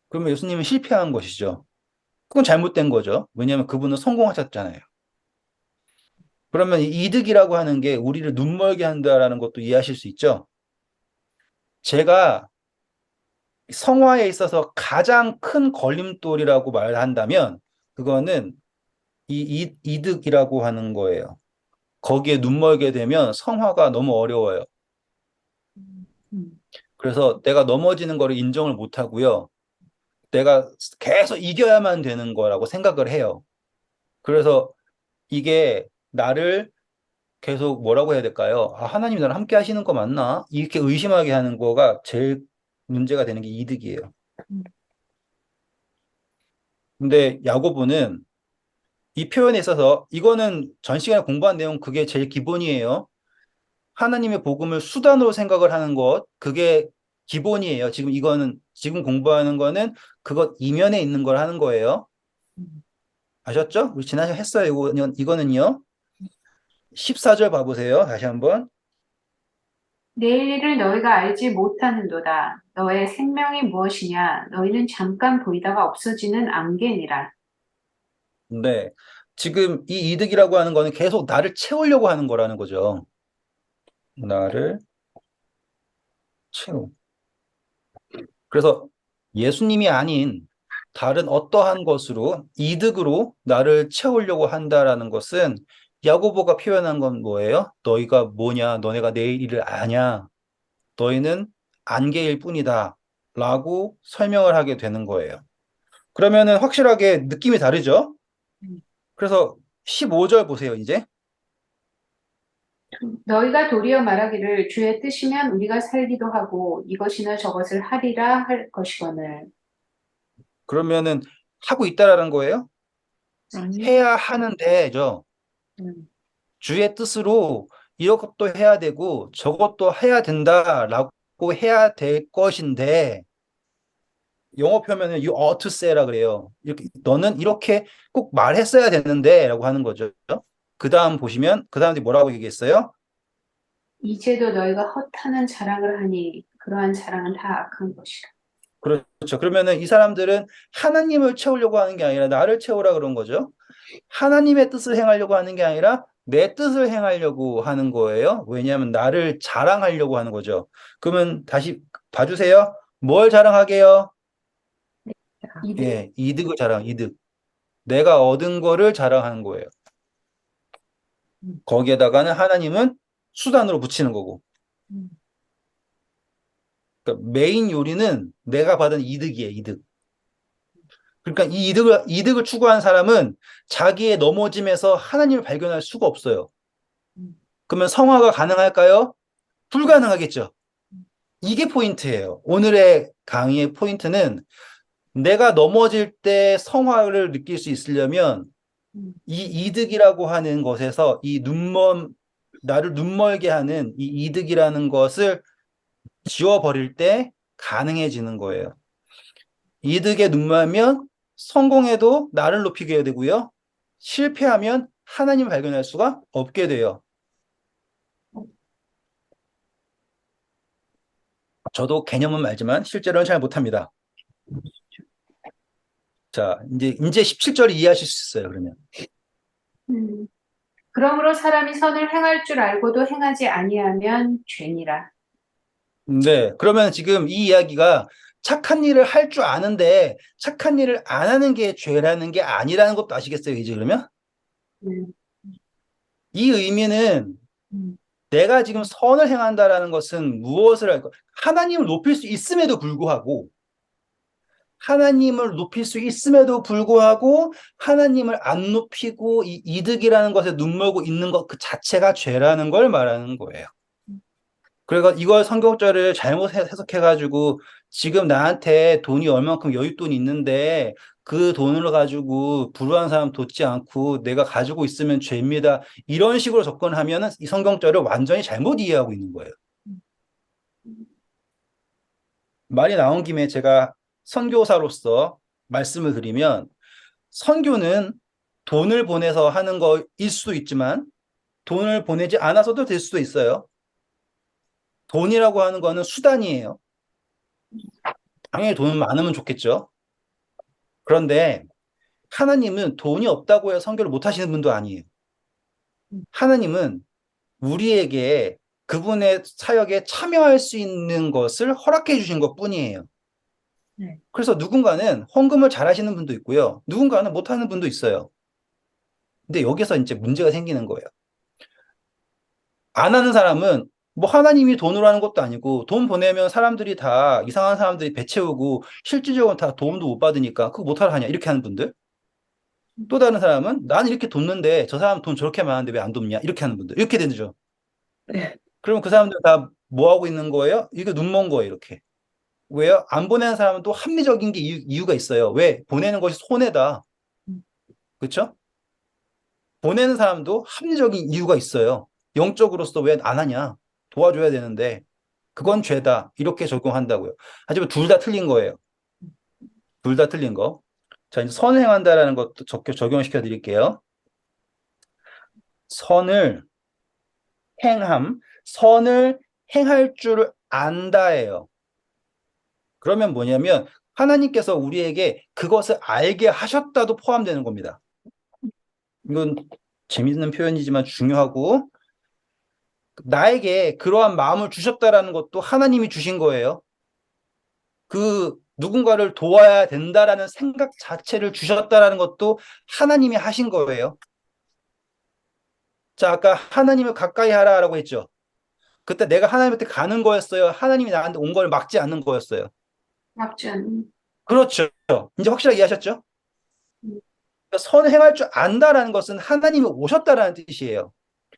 그러면 예수님은 실패한 것이죠. 그건 잘못된 거죠. 왜냐하면 그분은 성공하셨잖아요. 그러면 이 이득이라고 하는 게 우리를 눈멀게 한다라는 것도 이해하실 수 있죠. 제가 성화에 있어서 가장 큰 걸림돌이라고 말한다면 그거는 이득이라고 하는 거예요. 거기에 눈멀게 되면 성화가 너무 어려워요. 음, 그래서 내가 넘어지는 거를 인정을 못 하고요. 내가 계속 이겨야만 되는 거라고 생각을 해요. 그래서 이게 나를 계속 뭐라고 해야 될까요? 하나님이 나랑 함께 하시는 거 맞나? 이렇게 의심하게 하는 거가 제일 문제가 되는 게 이득이에요. 음, 근데 야고보는 이 표현에 있어서 이거는 전 시간에 공부한 내용 그게 제일 기본이에요. 하나님의 복음을 수단으로 생각을 하는 것, 그게 기본이에요. 지금 이거는, 지금 공부하는 거는 그것 이면에 있는 걸 하는 거예요. 음, 아셨죠? 우리 지난주에 했어요. 이거는요. 14절 봐보세요. 다시 한번. 내일 일을 너희가 알지 못하는도다. 너의 생명이 무엇이냐? 너희는 잠깐 보이다가 없어지는 안개니라. 네. 지금 이 이득이라고 하는 거는 계속 나를 채우려고 하는 거라는 거죠. 나를 채우. 그래서 예수님이 아닌 다른 어떠한 것으로 이득으로 나를 채우려고 한다라는 것은 야고보가 표현한 건 뭐예요? 너희가 뭐냐? 너네가 내일 일을 아냐? 너희는 안개일 뿐이다. 라고 설명을 하게 되는 거예요. 그러면은 확실하게 느낌이 다르죠? 그래서 15절 보세요, 이제. 너희가 도리어 말하기를 주의 뜻이면 우리가 살기도 하고 이것이나 저것을 하리라 할 것이거늘. 그러면은 하고 있다라는 거예요? 아니, 해야 하는데죠. 음, 주의 뜻으로 이것도 해야 되고 저것도 해야 된다라고 해야 될 것인데 영어 표현은 you ought to say라 그래요. 이렇게 너는 이렇게 꼭 말했어야 되는데라고 하는 거죠. 그 다음 보시면 그 다음 뒤 뭐라고 얘기했어요? 이제도 너희가 허탄한 자랑을 하니 그러한 자랑은 다 악한 것이라. 그렇죠. 그러면은 이 사람들은 하나님을 채우려고 하는 게 아니라 나를 채우라 그런 거죠. 하나님의 뜻을 행하려고 하는 게 아니라 내 뜻을 행하려고 하는 거예요. 왜냐하면 나를 자랑하려고 하는 거죠. 그러면 다시 봐주세요. 뭘 자랑하게요? 이들 예, 이득을 이득. 내가 얻은 거를 자랑하는 거예요. 거기에다가는 하나님은 수단으로 붙이는 거고. 그러니까 메인 요리는 내가 받은 이득이에요, 이득. 그러니까 이 이득을 추구하는 사람은 자기의 넘어짐에서 하나님을 발견할 수가 없어요. 그러면 성화가 가능할까요? 불가능하겠죠. 이게 포인트예요. 오늘의 강의의 포인트는 내가 넘어질 때 성화를 느낄 수 있으려면 이 이득이라고 하는 것에서 나를 눈멀게 하는 이 이득이라는 것을 지워버릴 때 가능해지는 거예요. 이득에 눈멀면 성공해도 나를 높이게 되고요. 실패하면 하나님을 발견할 수가 없게 돼요. 저도 개념은 알지만 실제로는 잘 못합니다. 자, 이제 17절 이해하실 수 있어요, 그러면. 음. 그러므로 사람이 선을 행할 줄 알고도 행하지 아니하면 죄니라. 네, 그러면 지금 이 이야기가 착한 일을 할 줄 아는데 착한 일을 안 하는 게 죄라는 게 아니라는 것도 아시겠어요, 이제 그러면? 음, 이 의미는 음, 내가 지금 선을 행한다라는 것은 무엇을 할까? 하나님을 높일 수 있음에도 불구하고 하나님을 높일 수 있음에도 불구하고 하나님을 안 높이고 이 이득이라는 것에 눈멀고 있는 것 그 자체가 죄라는 걸 말하는 거예요. 그래서 이걸 성경절을 잘못 해석해가지고 지금 나한테 돈이 얼만큼 여윳돈이 있는데 그 돈을 가지고 불우한 사람 돕지 않고 내가 가지고 있으면 죄입니다. 이런 식으로 접근하면은 이 성경절을 완전히 잘못 이해하고 있는 거예요. 말이 나온 김에 제가 선교사로서 말씀을 드리면 선교는 돈을 보내서 하는 거일 수도 있지만 돈을 보내지 않아서도 될 수도 있어요. 돈이라고 하는 거는 수단이에요. 당연히 돈은 많으면 좋겠죠. 그런데 하나님은 돈이 없다고 해서 선교를 못 하시는 분도 아니에요. 하나님은 우리에게 그분의 사역에 참여할 수 있는 것을 허락해 주신 것 뿐이에요. 네. 그래서 누군가는 헌금을 잘 하시는 분도 있고요. 누군가는 못 하는 분도 있어요. 근데 여기서 이제 문제가 생기는 거예요. 안 하는 사람은 뭐 하나님이 돈으로 하는 것도 아니고 돈 보내면 사람들이 다 이상한 사람들이 배 채우고 실질적으로 다 도움도 못 받으니까 그거 못하러 하냐 이렇게 하는 분들. 또 다른 사람은 나는 이렇게 돕는데 저 사람 돈 저렇게 많은데 왜 안 돕냐 이렇게 하는 분들 이렇게 되죠. 네. 그러면 그 사람들 다 뭐 하고 있는 거예요? 이거 눈먼 거예요 이렇게. 왜요? 안 보내는 사람은 또 합리적인 게 이유가 있어요. 왜? 보내는 것이 손해다. 그렇죠? 보내는 사람도 합리적인 이유가 있어요. 영적으로서 왜 안 하냐? 도와줘야 되는데 그건 죄다. 이렇게 적용한다고요. 하지만 둘 다 틀린 거예요. 둘 다 틀린 거. 자, 이제 선을 행한다라는 것도 적용시켜 드릴게요. 선을 행함, 선을 행할 줄 안다예요. 그러면 뭐냐면 하나님께서 우리에게 그것을 알게 하셨다도 포함되는 겁니다. 이건 재밌는 표현이지만 중요하고 나에게 그러한 마음을 주셨다라는 것도 하나님이 주신 거예요. 그 누군가를 도와야 된다라는 생각 자체를 주셨다라는 것도 하나님이 하신 거예요. 자, 아까 하나님을 가까이 하라라고 했죠. 그때 내가 하나님한테 가는 거였어요. 하나님이 나한테 온 걸 막지 않는 거였어요. 막전. 그렇죠. 이제 확실하게 이해하셨죠? 음, 그러니까 선을 행할 줄 안다라는 것은 하나님이 오셨다라는 뜻이에요.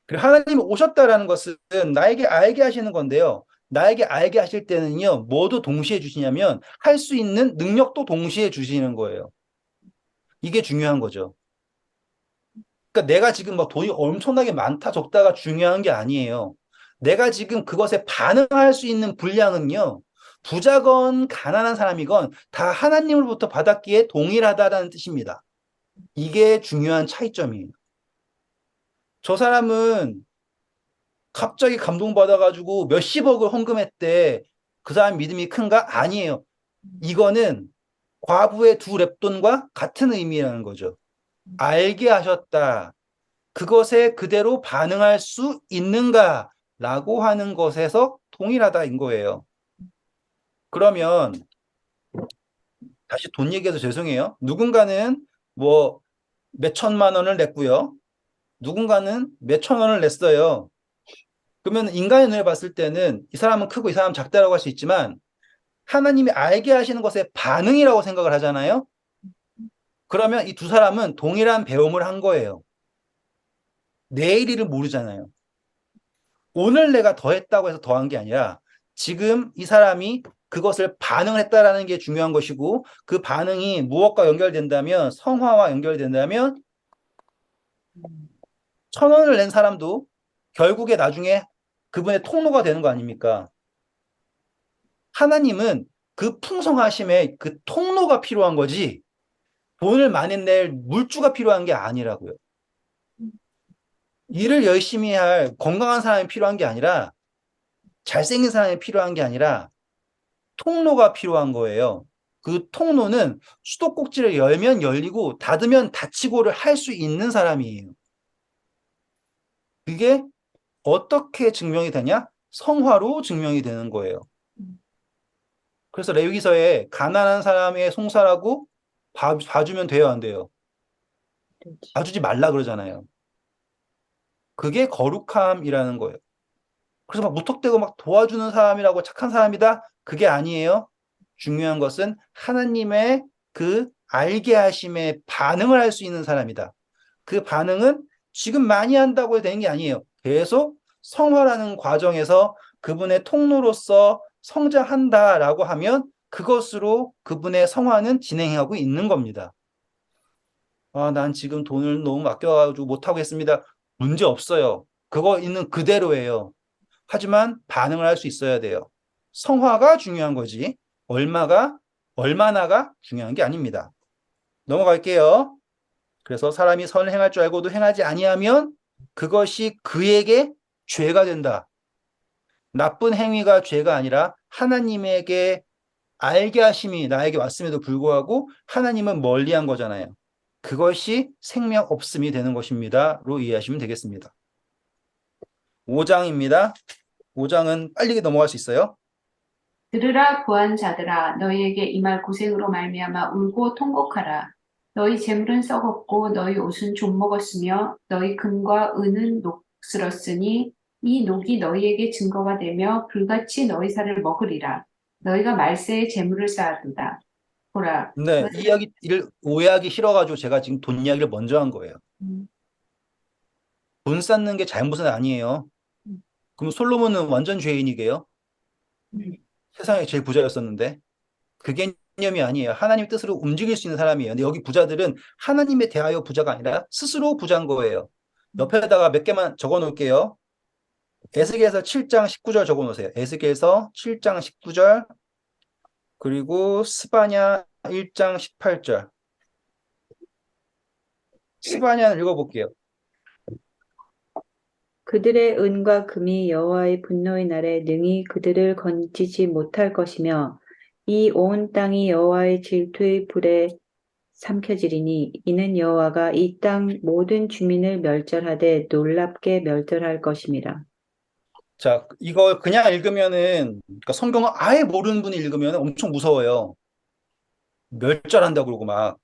그리고 하나님이 오셨다라는 것은 나에게 알게 하시는 건데요. 나에게 알게 하실 때는요, 뭐도 동시에 주시냐면 할 수 있는 능력도 동시에 주시는 거예요. 이게 중요한 거죠. 그러니까 내가 지금 막 돈이 엄청나게 많다 적다가 중요한 게 아니에요. 내가 지금 그것에 반응할 수 있는 분량은요, 부자건 가난한 사람이건 다 하나님으로부터 받았기에 동일하다라는 뜻입니다. 이게 중요한 차이점이에요. 저 사람은 갑자기 감동받아가지고 몇십억을 헌금했대. 그 사람 믿음이 큰가? 아니에요. 이거는 과부의 두 랩돈과 같은 의미라는 거죠. 알게 하셨다. 그것에 그대로 반응할 수 있는가라고 하는 것에서 동일하다인 거예요. 그러면 다시 돈 얘기해서 죄송해요. 누군가는 뭐 몇천만 원을 냈고요. 누군가는 몇천 원을 냈어요. 그러면 인간의 눈에 봤을 때는 이 사람은 크고 이 사람은 작다라고 할 수 있지만 하나님이 알게 하시는 것에 반응이라고 생각을 하잖아요. 그러면 이 두 사람은 동일한 배움을 한 거예요. 내일일을 모르잖아요. 오늘 내가 더했다고 해서 더한 게 아니라 지금 이 사람이 그것을 반응을 했다라는 게 중요한 것이고 그 반응이 무엇과 연결된다면 성화와 연결된다면 천 원을 낸 사람도 결국에 나중에 그분의 통로가 되는 거 아닙니까? 하나님은 그 풍성하심에 그 통로가 필요한 거지 돈을 많이 낼 물주가 필요한 게 아니라고요. 일을 열심히 할 건강한 사람이 필요한 게 아니라 잘생긴 사람이 필요한 게 아니라 통로가 필요한 거예요. 그 통로는 수도꼭지를 열면 열리고 닫으면 닫히고를 할 수 있는 사람이에요. 그게 어떻게 증명이 되냐? 성화로 증명이 되는 거예요. 그래서 레위기서에 가난한 사람의 송사라고 봐주면 돼요, 안 돼요? 봐주지 말라 그러잖아요. 그게 거룩함이라는 거예요. 그래서 막 무턱대고 막 도와주는 사람이라고 착한 사람이다? 그게 아니에요. 중요한 것은 하나님의 그 알게 하심에 반응을 할 수 있는 사람이다. 그 반응은 지금 많이 한다고 되는 게 아니에요. 계속 성화라는 과정에서 그분의 통로로서 성장한다라고 하면 그것으로 그분의 성화는 진행하고 있는 겁니다. 아, 난 지금 돈을 너무 아껴가지고 못하겠습니다. 문제 없어요. 그거 있는 그대로예요. 하지만 반응을 할 수 있어야 돼요. 성화가 중요한 거지. 얼마나가 중요한 게 아닙니다. 넘어갈게요. 그래서 사람이 선을 행할 줄 알고도 행하지 아니하면 그것이 그에게 죄가 된다. 나쁜 행위가 죄가 아니라 하나님에게 알게 하심이 나에게 왔음에도 불구하고 하나님은 멀리한 거잖아요. 그것이 생명 없음이 되는 것입니다.로 이해하시면 되겠습니다. 5장입니다. 5장은 빨리 넘어갈 수 있어요. 들으라 부한 자들아 너희에게 이 말 고생으로 말미암아 울고 통곡하라. 너희 재물은 썩었고 너희 옷은 좀 먹었으며 너희 금과 은은 녹슬었으니 이 녹이 너희에게 증거가 되며 불같이 너희 살을 먹으리라. 너희가 말세에 재물을 쌓아두다. 보라. 네, 이 이야기를 오해하기 싫어가지고 제가 지금 돈 이야기를 먼저 한 거예요. 음, 돈 쌓는 게 잘못은 아니에요. 음, 그럼 솔로몬은 완전 죄인이게요. 음, 세상에 제일 부자였었는데. 그 개념이 아니에요. 하나님 뜻으로 움직일 수 있는 사람이에요. 근데 여기 부자들은 하나님에 대하여 부자가 아니라 스스로 부자인 거예요. 옆에다가 몇 개만 적어 놓을게요. 에스겔서 7장 19절 적어 놓으세요. 에스겔서 7장 19절 그리고 스바냐 1장 18절. 스바냐는 읽어볼게요. 그들의 은과 금이 여호와의 분노의 날에 능히 그들을 건지지 못할 것이며 이 온 땅이 여호와의 질투의 불에 삼켜지리니 이는 여호와가 이 땅 모든 주민을 멸절하되 놀랍게 멸절할 것임이라. 자, 이걸 그냥 읽으면은, 그러니까 성경을 아예 모르는 분이 읽으면 엄청 무서워요. 멸절한다고 그러고 막.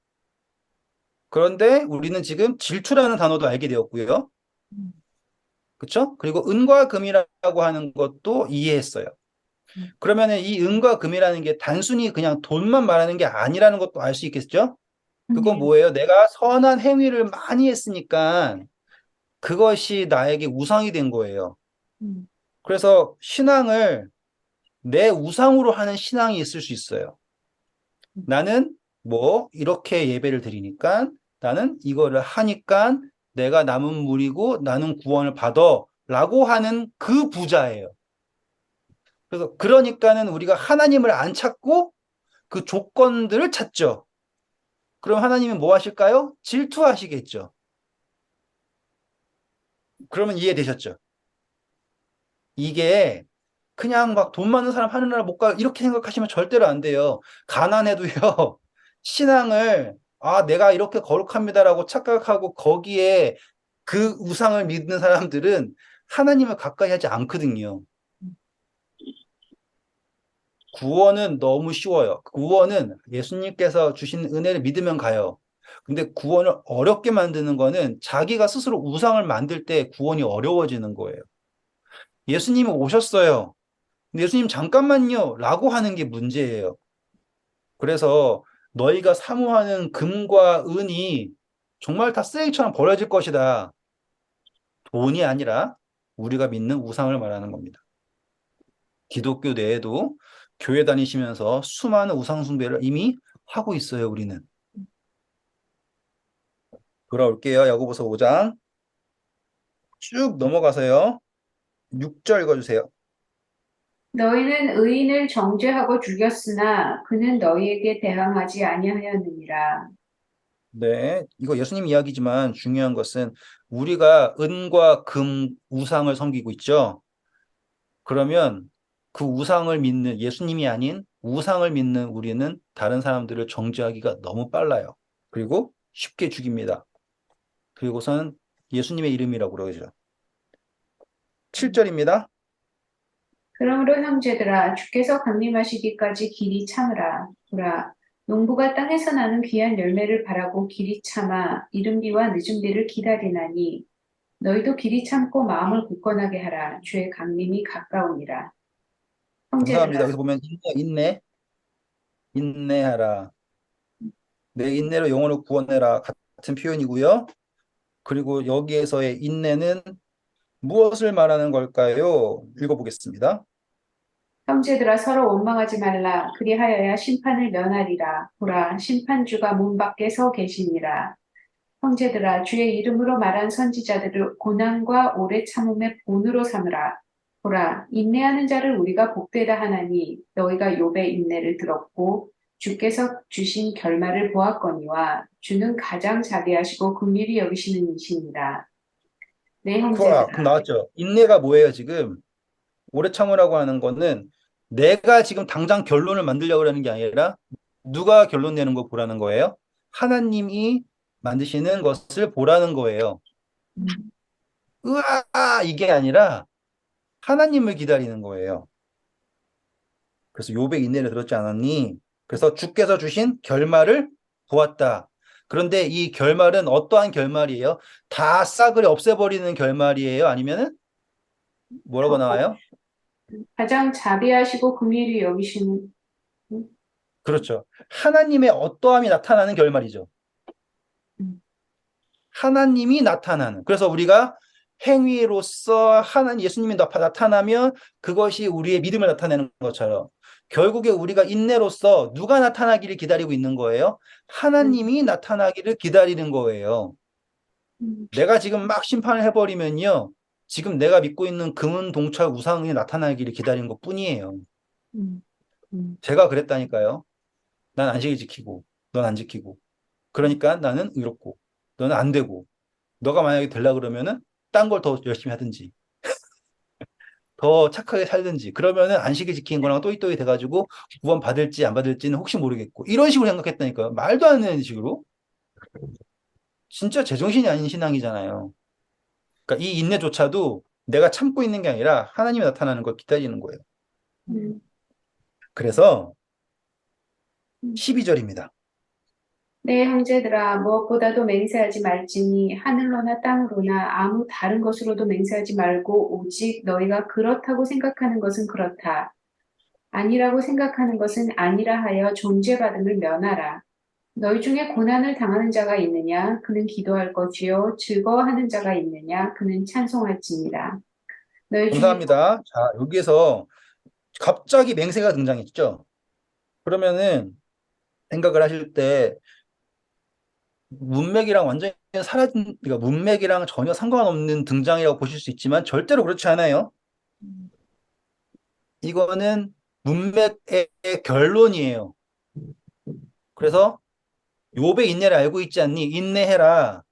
그런데 우리는 지금 질투라는 단어도 알게 되었고요. 그쵸? 그리고 은과 금이라고 하는 것도 이해했어요. 그러면은 이 은과 금이라는 게 단순히 그냥 돈만 말하는 게 아니라는 것도 알 수 있겠죠? 그건 네. 뭐예요? 내가 선한 행위를 많이 했으니까 그것이 나에게 우상이 된 거예요. 음. 그래서 신앙을 내 우상으로 하는 신앙이 있을 수 있어요. 나는 뭐 이렇게 예배를 드리니까 나는 이거를 하니까 내가 남은 물이고 나는 구원을 받아 라고 하는 그 부자예요. 그래서 그러니까는 우리가 하나님을 안 찾고 그 조건들을 찾죠. 그럼 하나님은 뭐 하실까요? 질투하시겠죠. 그러면 이해되셨죠? 이게 그냥 막 돈 많은 사람 하늘나라 못 가, 이렇게 생각하시면 절대로 안 돼요. 가난해도요, 신앙을, 아, 내가 이렇게 거룩합니다라고 착각하고 거기에 그 우상을 믿는 사람들은 하나님을 가까이 하지 않거든요. 구원은 너무 쉬워요. 구원은 예수님께서 주신 은혜를 믿으면 가요. 근데 구원을 어렵게 만드는 거는 자기가 스스로 우상을 만들 때 구원이 어려워지는 거예요. 예수님이 오셨어요. 근데 예수님 잠깐만요. 라고 하는 게 문제예요. 그래서 너희가 사모하는 금과 은이 정말 다 쓰레기처럼 버려질 것이다. 돈이 아니라 우리가 믿는 우상을 말하는 겁니다. 기독교 내에도 교회 다니시면서 수많은 우상 숭배를 이미 하고 있어요, 우리는. 돌아올게요. 야고보서 5장 쭉 넘어가서요. 6절 읽어주세요. 너희는 의인을 정죄하고 죽였으나 그는 너희에게 대항하지 아니하였느니라. 네, 이거 예수님 이야기지만 중요한 것은 우리가 은과 금 우상을 섬기고 있죠. 그러면 그 우상을 믿는 예수님이 아닌 우상을 믿는 우리는 다른 사람들을 정죄하기가 너무 빨라요. 그리고 쉽게 죽입니다. 그리고선 예수님의 이름이라고 그러죠. 7절입니다. 그러므로 형제들아 주께서 강림하시기까지 길이 참으라. 보라, 농부가 땅에서 나는 귀한 열매를 바라고 길이 참아 이른 비와 늦은 비를 기다리나니 너희도 길이 참고 마음을 굳건하게 하라. 주의 강림이 가까우니라. 감사합니다. 형제들아 여기서 보면 인내하라. 내 인내로 영혼을 구원해라. 같은 표현이고요. 그리고 여기에서의 인내는 무엇을 말하는 걸까요? 읽어보겠습니다. 형제들아 서로 원망하지 말라. 그리하여야 심판을 면하리라. 보라, 심판주가 문 밖에 서 계시니라. 형제들아 주의 이름으로 말한 선지자들을 고난과 오래 참음의 본으로 삼으라. 보라, 인내하는 자를 우리가 복되다 하나니 너희가 욥의 인내를 들었고 주께서 주신 결말을 보았거니와 주는 가장 자비하시고 긍휼히 여기시는 이시니라. 내 그럼 형제들아 나왔죠. 인내가 뭐예요, 지금? 오래 참으라고 하는 거는 내가 지금 당장 결론을 만들려고 하는 게 아니라 누가 결론 내는 거 보라는 거예요? 하나님이 만드시는 것을 보라는 거예요. 으아! 이게 아니라 하나님을 기다리는 거예요. 그래서 욥의 인내를 들었지 않았니? 그래서 주께서 주신 결말을 보았다. 그런데 이 결말은 어떠한 결말이에요? 다 싸그리 없애버리는 결말이에요? 아니면은 뭐라고 나와요? 가장 자비하시고 긍휼히 여기시는 그렇죠. 하나님의 어떠함이 나타나는 결말이죠. 하나님이 나타나는. 그래서 우리가 행위로서 하나님 예수님이 나타나면 그것이 우리의 믿음을 나타내는 것처럼 결국에 우리가 인내로서 누가 나타나기를 기다리고 있는 거예요? 하나님이 나타나기를 기다리는 거예요. 내가 지금 막 심판을 해버리면요. 지금 내가 믿고 있는 금은 동철 우상이 나타나기를 기다리는 것 뿐이에요. 제가 그랬다니까요. 난 안식일 지키고, 넌 안 지키고. 그러니까 나는 의롭고, 너는 안 되고. 너가 만약에 되려 그러면은 딴 걸 더 열심히 하든지. 더 착하게 살든지, 그러면은 안식일 지키는 거랑 또이또이 돼가지고 구원 받을지 안 받을지는 혹시 모르겠고, 이런 식으로 생각했다니까요. 말도 안 되는 식으로. 진짜 제정신이 아닌 신앙이잖아요. 그러니까 이 인내조차도 내가 참고 있는 게 아니라 하나님이 나타나는 걸 기다리는 거예요. 음, 그래서 음. 12절입니다. 내 형제들아 무엇보다도 맹세하지 말지니 하늘로나 땅으로나 아무 다른 것으로도 맹세하지 말고 오직 너희가 그렇다고 생각하는 것은 그렇다. 아니라고 생각하는 것은 아니라 하여 존재받음을 면하라. 너희 중에 고난을 당하는 자가 있느냐? 그는 기도할 것이요. 즐거워하는 자가 있느냐? 그는 찬송할지니라. 너희 중에 감사합니다. 자, 여기에서 갑자기 맹세가 등장했죠. 그러면은 생각을 하실 때 문맥이랑 완전히 사라진, 그러니까 문맥이랑 전혀 상관없는 등장이라고 보실 수 있지만 절대로 그렇지 않아요. 이거는 문맥의 결론이에요. 그래서 욥의 인내를 알고 있지 않니? 인내해라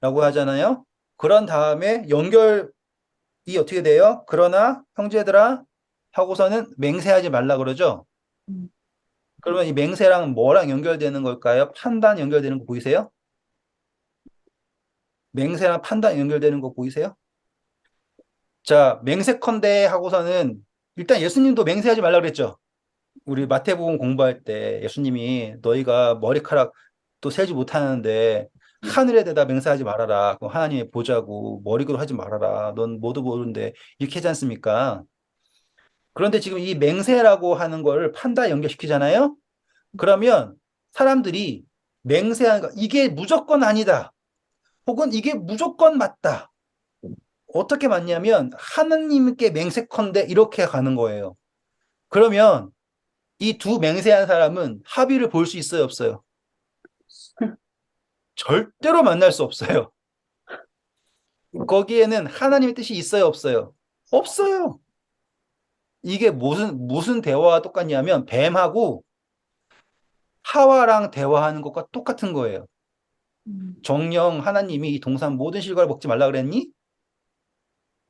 라고 하잖아요. 그런 다음에 연결이 어떻게 돼요? 그러나 형제들아 하고서는 맹세하지 말라 그러죠. 그러면 이 맹세랑 뭐랑 연결되는 걸까요? 판단 연결되는 거 보이세요? 맹세랑 판단 연결되는 거 보이세요? 자, 맹세컨대 하고서는 일단 예수님도 맹세하지 말라 그랬죠. 우리 마태복음 공부할 때 예수님이 너희가 머리카락도 세지 못하는데 하늘에 대다 맹세하지 말아라. 그럼 하나님의 보자고 머리그로 하지 말아라. 넌 뭐도 모르는데 이렇게 하지 않습니까? 그런데 지금 이 맹세라고 하는 걸 판단 연결시키잖아요. 그러면 사람들이 맹세하는 거 이게 무조건 아니다. 혹은 이게 무조건 맞다. 어떻게 맞냐면 하느님께 맹세컨대 이렇게 가는 거예요. 그러면 이 두 맹세한 사람은 합의를 볼 수 있어요, 없어요? 절대로 만날 수 없어요. 거기에는 하나님의 뜻이 있어요, 없어요? 없어요. 이게 무슨 대화와 똑같냐면 뱀하고 하와랑 대화하는 것과 똑같은 거예요. 정령 하나님이 이 동산 모든 실과를 먹지 말라 그랬니?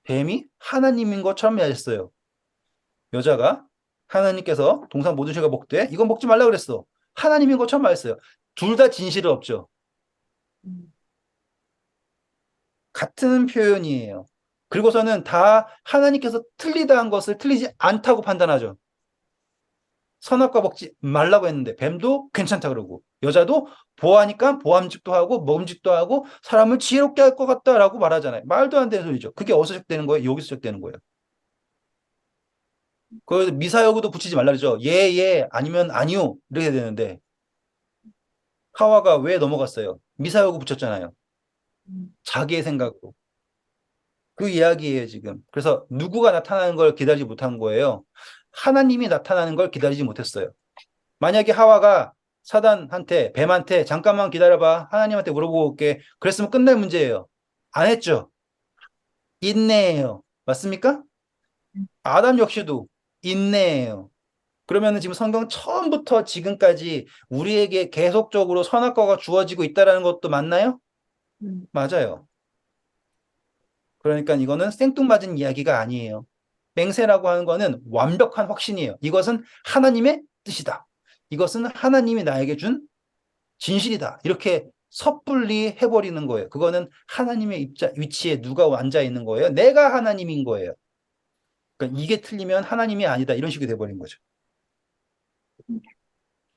뱀이 하나님인 것처럼 말했어요. 여자가 하나님께서 동산 모든 실과 먹되 이건 먹지 말라 그랬어. 하나님인 것처럼 말했어요. 둘 다 진실은 없죠. 같은 표현이에요. 그리고서는 다 하나님께서 틀리다 한 것을 틀리지 않다고 판단하죠. 선악과 먹지 말라고 했는데 뱀도 괜찮다 그러고 여자도 보아하니까 보암직도 하고 먹음직도 하고 사람을 지혜롭게 할 것 같다라고 말하잖아요. 말도 안 되는 소리죠. 그게 어디서 시작되는 거예요? 여기서 시작되는 거예요. 그 미사여구도 붙이지 말라 그러죠. 예, 예, 아니면 아니요 이렇게 되는데 하와가 왜 넘어갔어요? 미사여구 붙였잖아요. 자기의 생각으로. 그 이야기예요, 지금. 그래서 누구가 나타나는 걸 기다리지 못한 거예요. 하나님이 나타나는 걸 기다리지 못했어요. 만약에 하와가 사단한테, 뱀한테 잠깐만 기다려봐. 하나님한테 물어보고 올게. 그랬으면 끝날 문제예요. 안 했죠. 인내예요. 맞습니까? 아담 역시도 인내예요. 그러면은 지금 성경 처음부터 지금까지 우리에게 계속적으로 선악과가 주어지고 있다는 것도 맞나요? 맞아요. 그러니까 이거는 생뚱맞은 이야기가 아니에요. 맹세라고 하는 거는 완벽한 확신이에요. 이것은 하나님의 뜻이다. 이것은 하나님이 나에게 준 진실이다. 이렇게 섣불리 해버리는 거예요. 그거는 하나님의 위치에 누가 앉아 있는 거예요? 내가 하나님인 거예요. 그러니까 이게 틀리면 하나님이 아니다. 이런 식이 돼버린 거죠.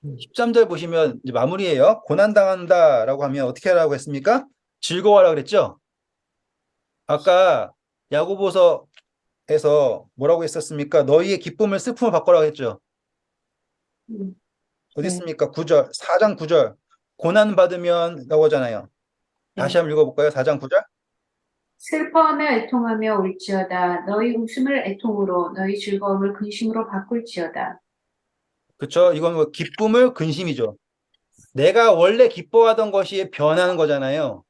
13절 보시면 이제 마무리예요. 고난당한다라고 하면 어떻게 하라고 했습니까? 즐거워하라 그랬죠? 아까 야고보서 에서 뭐라고 했었습니까? 너희의 기쁨을 슬픔을 바꿔라고 했죠. 음, 어디 네, 있습니까? 9절, 4장 9절. 고난 받으면 라고 하잖아요. 다시 네. 한번 읽어볼까요? 4장 9절. 슬퍼하며 애통하며 울지어다. 너희 웃음을 애통으로 너희 즐거움을 근심으로 바꿀지어다. 그쵸? 이건 뭐 기쁨을 근심이죠. 내가 원래 기뻐하던 것이 변하는 거잖아요.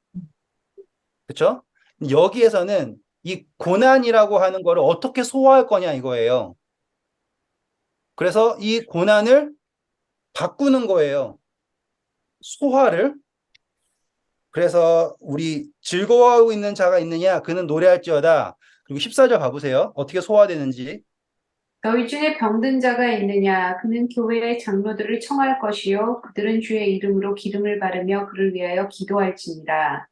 그쵸? 여기에서는 이 고난이라고 하는 거를 어떻게 소화할 거냐 이거예요. 그래서 이 고난을 바꾸는 거예요. 소화를. 그래서 우리 즐거워하고 있는 자가 있느냐? 그는 노래할지어다. 그리고 14절 봐보세요. 어떻게 소화되는지. 너희 중에 병든 자가 있느냐? 그는 교회의 장로들을 청할 것이요. 그들은 주의 이름으로 기름을 바르며 그를 위하여 기도할지니라.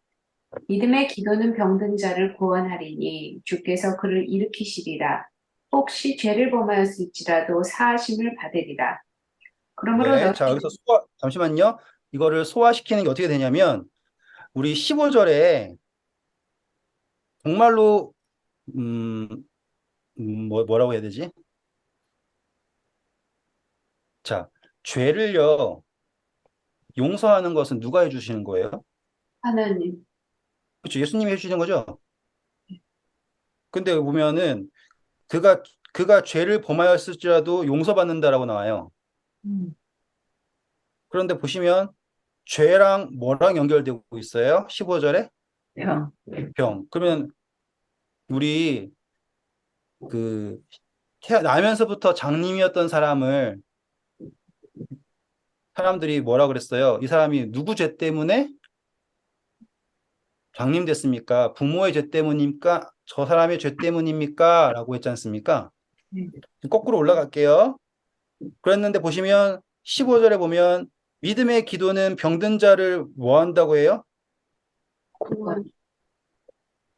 믿음의 기도는 병든 자를 구원하리니 주께서 그를 일으키시리라. 혹시 죄를 범하였을지라도 사하심을 받으리라. 그러므로 네. 너희 자, 여기서 잠시만요. 이거를 소화시키는 게 어떻게 되냐면, 우리 15절에 정말로, 음, 뭐라고 해야 되지? 자, 죄를요, 용서하는 것은 누가 해주시는 거예요? 하나님, 그렇죠. 예수님이 해주시는 거죠. 근데 보면은, 그가, 그가 죄를 범하였을지라도 용서받는다라고 나와요. 음, 그런데 보시면, 죄랑 뭐랑 연결되고 있어요? 15절에? 병, 병. 그러면, 우리, 그, 태어나면서부터 장님이었던 사람들이 뭐라 그랬어요? 이 사람이 누구 죄 때문에 장님 됐습니까? 부모의 죄 때문입니까? 저 사람의 죄 때문입니까? 라고 했지 않습니까? 네, 거꾸로 올라갈게요. 그랬는데 보시면 15절에 보면 믿음의 기도는 병든 자를 뭐 한다고 해요? 구원,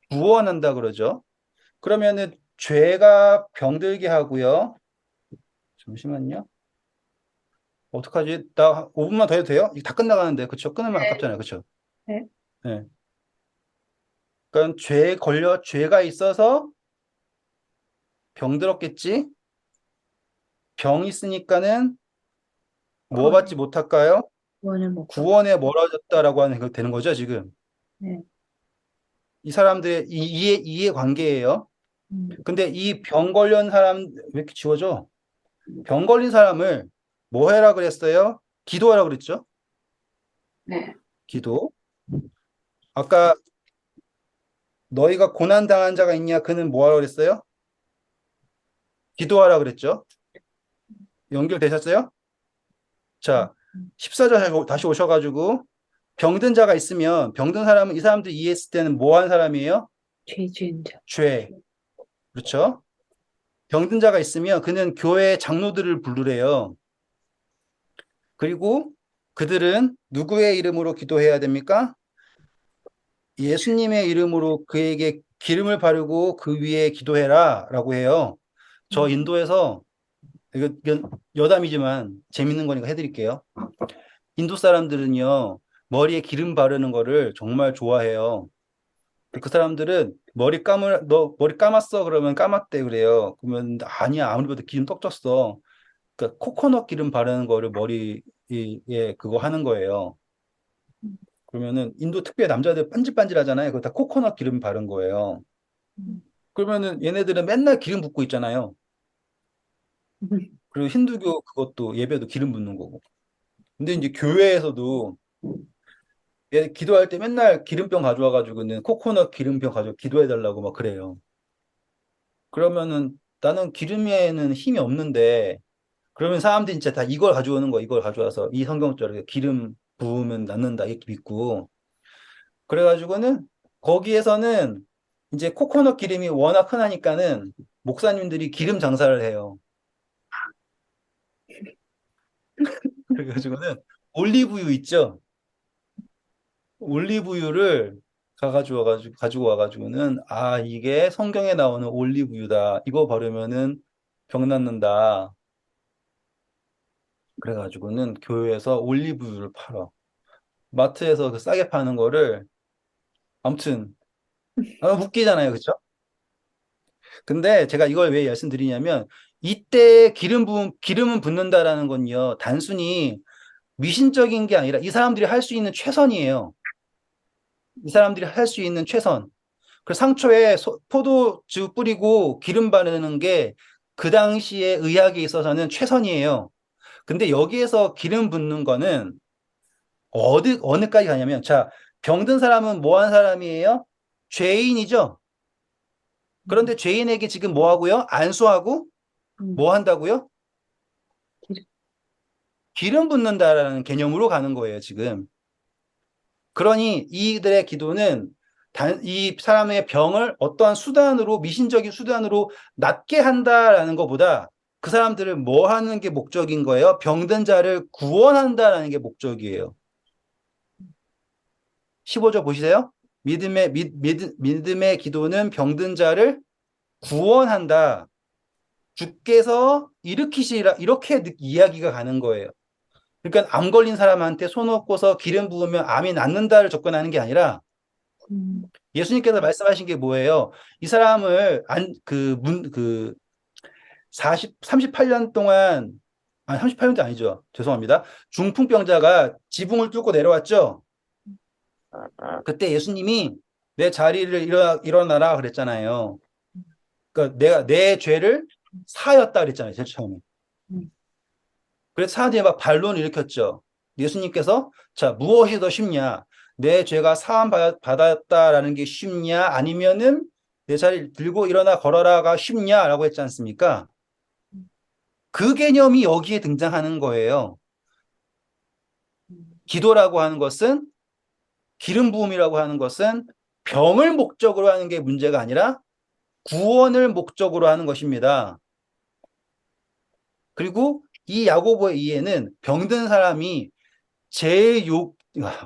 구원한다 그러죠. 그러면은 죄가 병들게 하고요. 잠시만요. 어떡하지? 나 5분만 더 해도 돼요? 이거 다 끝나가는데. 그쵸? 끊으면 아깝잖아요. 그쵸? 네, 네. 그러니까 죄가 있어서 병들었겠지? 병이 있으니까는 뭐 구원, 받지 못할까요? 구원을 못 받. 구원에 멀어졌다라고 하는 거 되는 거죠, 지금. 네, 이 사람들의 이해 관계예요. 음, 근데 이 병 걸린 사람, 왜 이렇게 지워져? 병 걸린 사람을 뭐 해라 그랬어요? 기도하라 그랬죠? 네, 기도. 아까 너희가 고난 당한 자가 있냐? 그는 뭐 하라 그랬어요? 기도하라 그랬죠? 연결되셨어요? 자, 14절 다시 오셔가지고 병든 자가 있으면 병든 사람은 이 사람들 이해했을 때는 뭐 한 사람이에요? 죄지은 자, 죄. 그렇죠? 병든 자가 있으면 그는 교회 장로들을 부르래요. 그리고 그들은 누구의 이름으로 기도해야 됩니까? 예수님의 이름으로 그에게 기름을 바르고 그 위에 기도해라 라고 해요. 저 음, 인도에서, 이건 여담이지만 재밌는 거니까 해드릴게요. 인도 사람들은요, 머리에 기름 바르는 거를 정말 좋아해요. 그 사람들은 너 머리 감았어? 그러면 감았대 그래요. 그러면 아니야. 아무리 봐도 기름 떡 졌어. 그러니까 코코넛 기름 바르는 거를 머리에 그거 하는 거예요. 그러면은 인도 특유의 남자들 반질반질하잖아요. 그거 다 코코넛 기름 바른 거예요. 음, 그러면은 얘네들은 맨날 기름 붓고 있잖아요. 그리고 힌두교 그것도 예배도 기름 붓는 거고. 근데 이제 교회에서도 얘 기도할 때 맨날 기름병 가져와 가지고는 코코넛 기름병 가지고 기도해 달라고 막 그래요. 그러면은 나는 기름에는 힘이 없는데 그러면 사람들이 진짜 다 이걸 가져오는 거 이걸 가져와서 이 성경절에 기름 부으면 낫는다 이렇게 믿고 그래가지고는 거기에서는 이제 코코넛 기름이 워낙 흔하니까는 목사님들이 기름 장사를 해요. 그래가지고는 올리브유 있죠? 올리브유를 가지고 와가지고는 아 이게 성경에 나오는 올리브유다. 이거 바르면은 병 낫는다. 그래가지고는 교회에서 올리브유를 팔아. 마트에서 그 싸게 파는 거를 아무튼 웃기잖아요, 그쵸? 근데 제가 이걸 왜 말씀드리냐면 이때 기름은 붓는다라는 건요 단순히 미신적인 게 아니라 이 사람들이 할 수 있는 최선이에요. 이 사람들이 할 수 있는 최선. 그 상초에 포도주 뿌리고 기름 바르는 게 그 당시에 의학에 있어서는 최선이에요. 근데 여기에서 기름 붓는 거는 어느까지 가냐면 자 병든 사람은 뭐 한 사람이에요? 죄인이죠. 그런데 죄인에게 지금 뭐 하고요? 안수하고 음, 뭐 한다고요? 기름, 기름 붓는다라는 개념으로 가는 거예요, 지금. 그러니 이들의 기도는 이 사람의 병을 어떠한 수단으로, 미신적인 수단으로 낫게 한다라는 것보다 그 사람들을 뭐 하는 게 목적인 거예요? 병든 자를 구원한다라는 게 목적이에요. 15절 보시세요. 믿음의 기도는 병든 자를 구원한다. 주께서 일으키시라. 이렇게 이야기가 가는 거예요. 그러니까 암 걸린 사람한테 손 얹고서 기름 부으면 암이 낫는다를 접근하는 게 아니라 음, 예수님께서 말씀하신 게 뭐예요? 이 사람을 38년 동안, 아니, 38년도 아니죠. 죄송합니다. 중풍병자가 지붕을 뚫고 내려왔죠. 그때 예수님이 내 자리를 일어나라 그랬잖아요. 그러니까 내 죄를 사하였다 그랬잖아요. 제일 처음에. 음. 그래서 사람들이 막 반론을 일으켰죠. 예수님께서 자, 무엇이 더 쉽냐? 내 죄가 사함 받았다라는 게 쉽냐? 아니면은 내 자리를 들고 일어나 걸어라가 쉽냐라고 했지 않습니까? 그 개념이 여기에 등장하는 거예요. 기도라고 하는 것은, 기름 부음이라고 하는 것은 병을 목적으로 하는 게 문제가 아니라 구원을 목적으로 하는 것입니다. 그리고 이 야고보의 이해는 병든 사람이 제일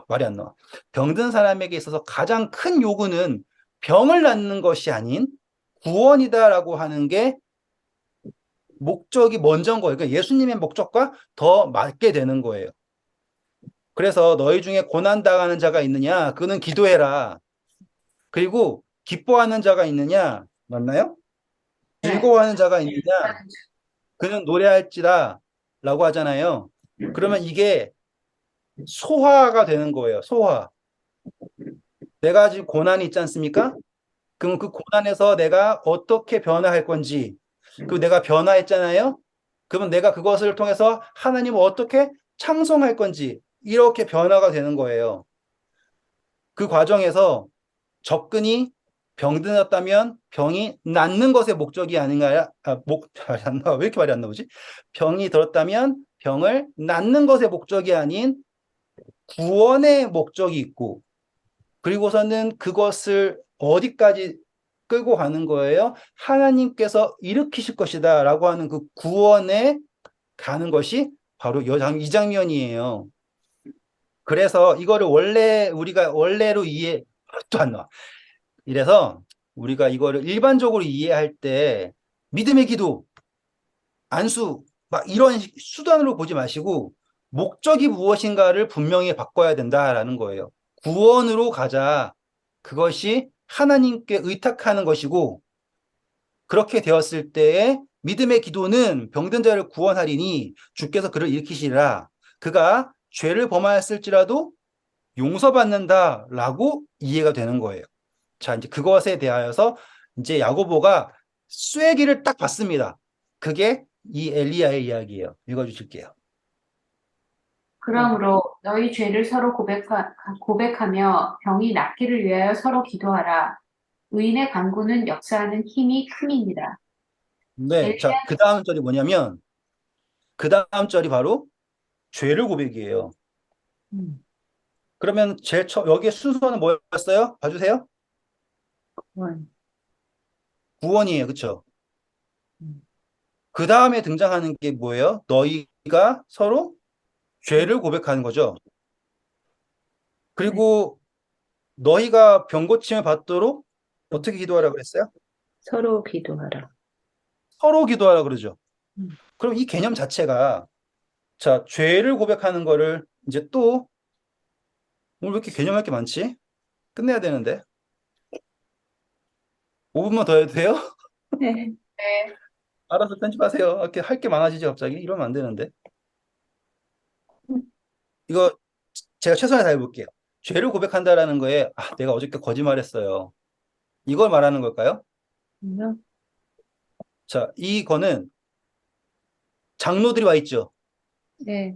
말이 안 나와. 병든 사람에게 있어서 가장 큰 요구는 병을 낫는 것이 아닌 구원이다라고 하는 게 목적이 먼저인 거예요. 그러니까 예수님의 목적과 더 맞게 되는 거예요. 그래서 너희 중에 고난당하는 자가 있느냐? 그는 기도해라. 그리고 기뻐하는 자가 있느냐? 맞나요? 네. 즐거워하는 자가 있느냐? 그는 노래할지라 라고 하잖아요. 그러면 이게 소화가 되는 거예요. 소화. 내가 지금 고난이 있지 않습니까? 그럼 그 고난에서 내가 어떻게 변화할 건지, 그 내가 변화했잖아요? 그러면 내가 그것을 통해서 하나님을 어떻게 찬송할 건지, 이렇게 변화가 되는 거예요. 그 과정에서 접근이 병들었다면 병이 낫는 것의 목적이 아닌가요? 말이 안 나와. 왜 이렇게 말이 안 나오지? 병이 들었다면 병을 낫는 것의 목적이 아닌 구원의 목적이 있고, 그리고서는 그것을 어디까지 끌고 가는 거예요? 하나님께서 일으키실 것이다 라고 하는 그 구원에 가는 것이 바로 이 장면이에요. 그래서 이거를 우리가 원래로 또 안 나와. 이래서 우리가 이거를 일반적으로 이해할 때 믿음의 기도, 안수, 막 이런 수단으로 보지 마시고 목적이 무엇인가를 분명히 바꿔야 된다라는 거예요. 구원으로 가자. 그것이 하나님께 의탁하는 것이고, 그렇게 되었을 때에 믿음의 기도는 병든 자를 구원하리니 주께서 그를 일으키시리라. 그가 죄를 범하였을지라도 용서받는다라고 이해가 되는 거예요. 자, 이제 그것에 대하여서 이제 야고보가 쐐기를 딱 봤습니다. 그게 이 엘리야의 이야기예요. 읽어주실게요. 그러므로 너희 죄를 서로 고백하며 병이 낫기를 위하여 서로 기도하라. 의인의 간구는 역사하는 힘이 큼입니다. 네, 자, 그 다음 절이 뭐냐면, 그 다음 절이 바로 죄를 고백이에요. 음, 그러면 여기에 순서는 뭐였어요? 봐주세요. 구원. 구원이에요. 그쵸? 음, 그 다음에 등장하는 게 뭐예요? 너희가 서로 죄를 고백하는 거죠. 네. 그리고 너희가 병 고침을 받도록 어떻게 기도하라 그랬어요? 서로 기도하라. 서로 기도하라 그러죠. 음, 그럼 이 개념 자체가, 자, 죄를 고백하는 거를 이제 또, 오늘 왜 이렇게 개념할 게 많지? 끝내야 되는데. 5분만 더 해도 돼요? 네. 네. 알아서 편집하세요. 이렇게 할 게 많아지지, 갑자기. 이러면 안 되는데. 이거 제가 최선을 다해볼게요. 죄를 고백한다라는 거에, 내가 어저께 거짓말했어요. 이걸 말하는 걸까요? 그러면, 자, 이거는 장로들이 와 있죠. 네.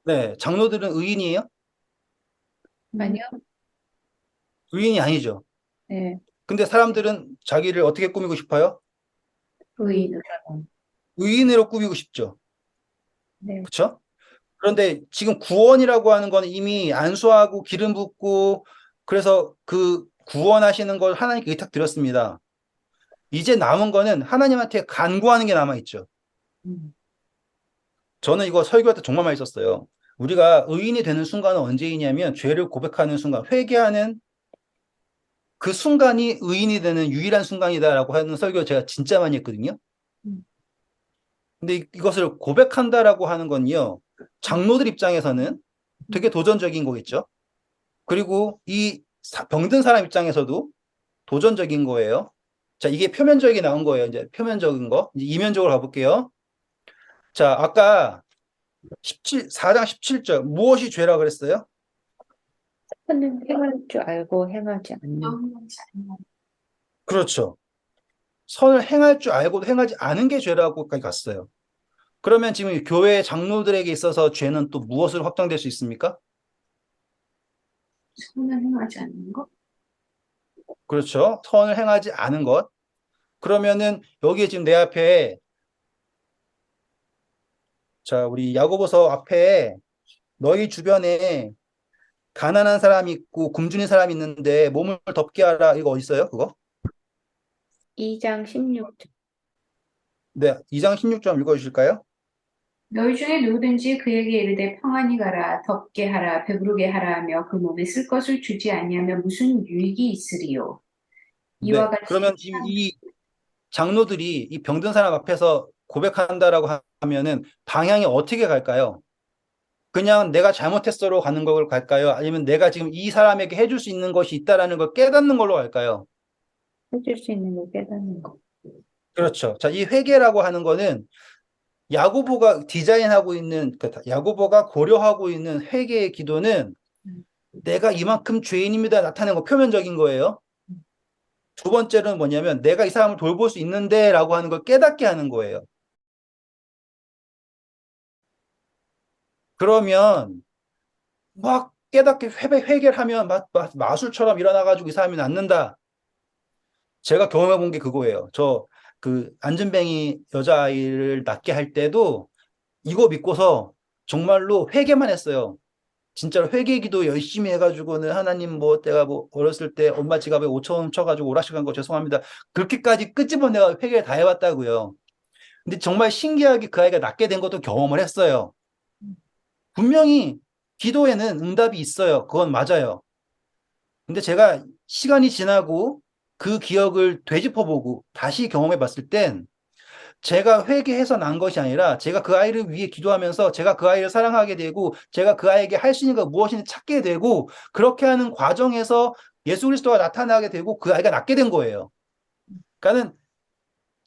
네, 장로들은 의인이에요? 아니요. 의인이 아니죠. 네. 근데 사람들은 자기를 어떻게 꾸미고 싶어요? 의인으로. 의인으로 꾸미고 싶죠. 네. 그렇죠? 그런데 지금 구원이라고 하는 거는 이미 안수하고 기름 붓고, 그래서 그 구원하시는 걸 하나님께 의탁드렸습니다. 이제 남은 거는 하나님한테 간구하는 게 남아있죠. 음, 저는 이거 설교할 때 정말 많이 썼어요. 우리가 의인이 되는 순간은 언제이냐면 죄를 고백하는 순간, 회개하는 그 순간이 의인이 되는 유일한 순간이다라고 하는 설교 제가 진짜 많이 했거든요. 음, 근데 이것을 고백한다라고 하는 건요, 장로들 입장에서는 되게 도전적인 거겠죠. 그리고 이 병든 사람 입장에서도 도전적인 거예요. 자, 이게 표면적이 나온 거예요. 이제 표면적인 거. 이제 이면적으로 가볼게요. 자, 아까 4장 17절. 무엇이 죄라 그랬어요? 선을 행할 줄 알고 행하지 않는. 그렇죠. 선을 행할 줄 알고도 행하지 않은 게 죄라고까지 갔어요. 그러면 지금 교회 장로들에게 있어서 죄는 또 무엇으로 확정될 수 있습니까? 선을 행하지 않는 것? 그렇죠. 선을 행하지 않은 것. 그러면은 여기에 지금 내 앞에, 자, 우리 야고보서 앞에 너희 주변에 가난한 사람이 있고 굶주린 사람이 있는데 몸을 덮게 하라. 이거 어디 있어요? 그거? 2장 16절. 네, 2장 16절 읽어주실까요? 너희 중에 누구든지 그에게 이르되 평안히 가라, 덥게 하라, 배부르게 하라 하며 그 몸에 쓸 것을 주지 아니하면 무슨 유익이 있으리요. 네. 이와 같이 그러면 지금 이 장로들이 이 병든 사람 앞에서 고백한다라고 하면은 방향이 어떻게 갈까요? 그냥 내가 잘못했어로 가는 걸 갈까요? 아니면 내가 지금 이 사람에게 해줄 수 있는 것이 있다라는 걸 깨닫는 걸로 갈까요? 해줄 수 있는 걸 깨닫는 거. 그렇죠. 자, 이 회개라고 하는 거는 야고보가 디자인하고 있는, 야고보가 고려하고 있는 회개의 기도는 내가 이만큼 죄인입니다 나타내는 거 표면적인 거예요. 두 번째로는 뭐냐면 내가 이 사람을 돌볼 수 있는데 라고 하는 걸 깨닫게 하는 거예요. 그러면 막 깨닫게 회개를 하면 마술처럼 일어나가지고 이 사람이 낫는다. 제가 경험해 본 게 그거예요. 저 그 안전뱅이 여자아이를 낳게 할 때도 이거 믿고서 정말로 회개만 했어요. 진짜로 회개 기도 열심히 해가지고는 하나님 뭐 내가 뭐 어렸을 때 엄마 지갑에 5천 원 쳐가지고 오락실 간 거 죄송합니다. 그렇게까지 끄집어 내가 회개를 다 해봤다고요. 근데 정말 신기하게 그 아이가 낫게 된 것도 경험을 했어요. 분명히 기도에는 응답이 있어요. 그건 맞아요. 근데 제가 시간이 지나고 그 기억을 되짚어보고 다시 경험해 봤을 땐 제가 회개해서 난 것이 아니라 제가 그 아이를 위해 기도하면서 제가 그 아이를 사랑하게 되고 제가 그 아이에게 할 수 있는 것 무엇인지 찾게 되고 그렇게 하는 과정에서 예수 그리스도가 나타나게 되고 그 아이가 낫게 된 거예요. 그러니까는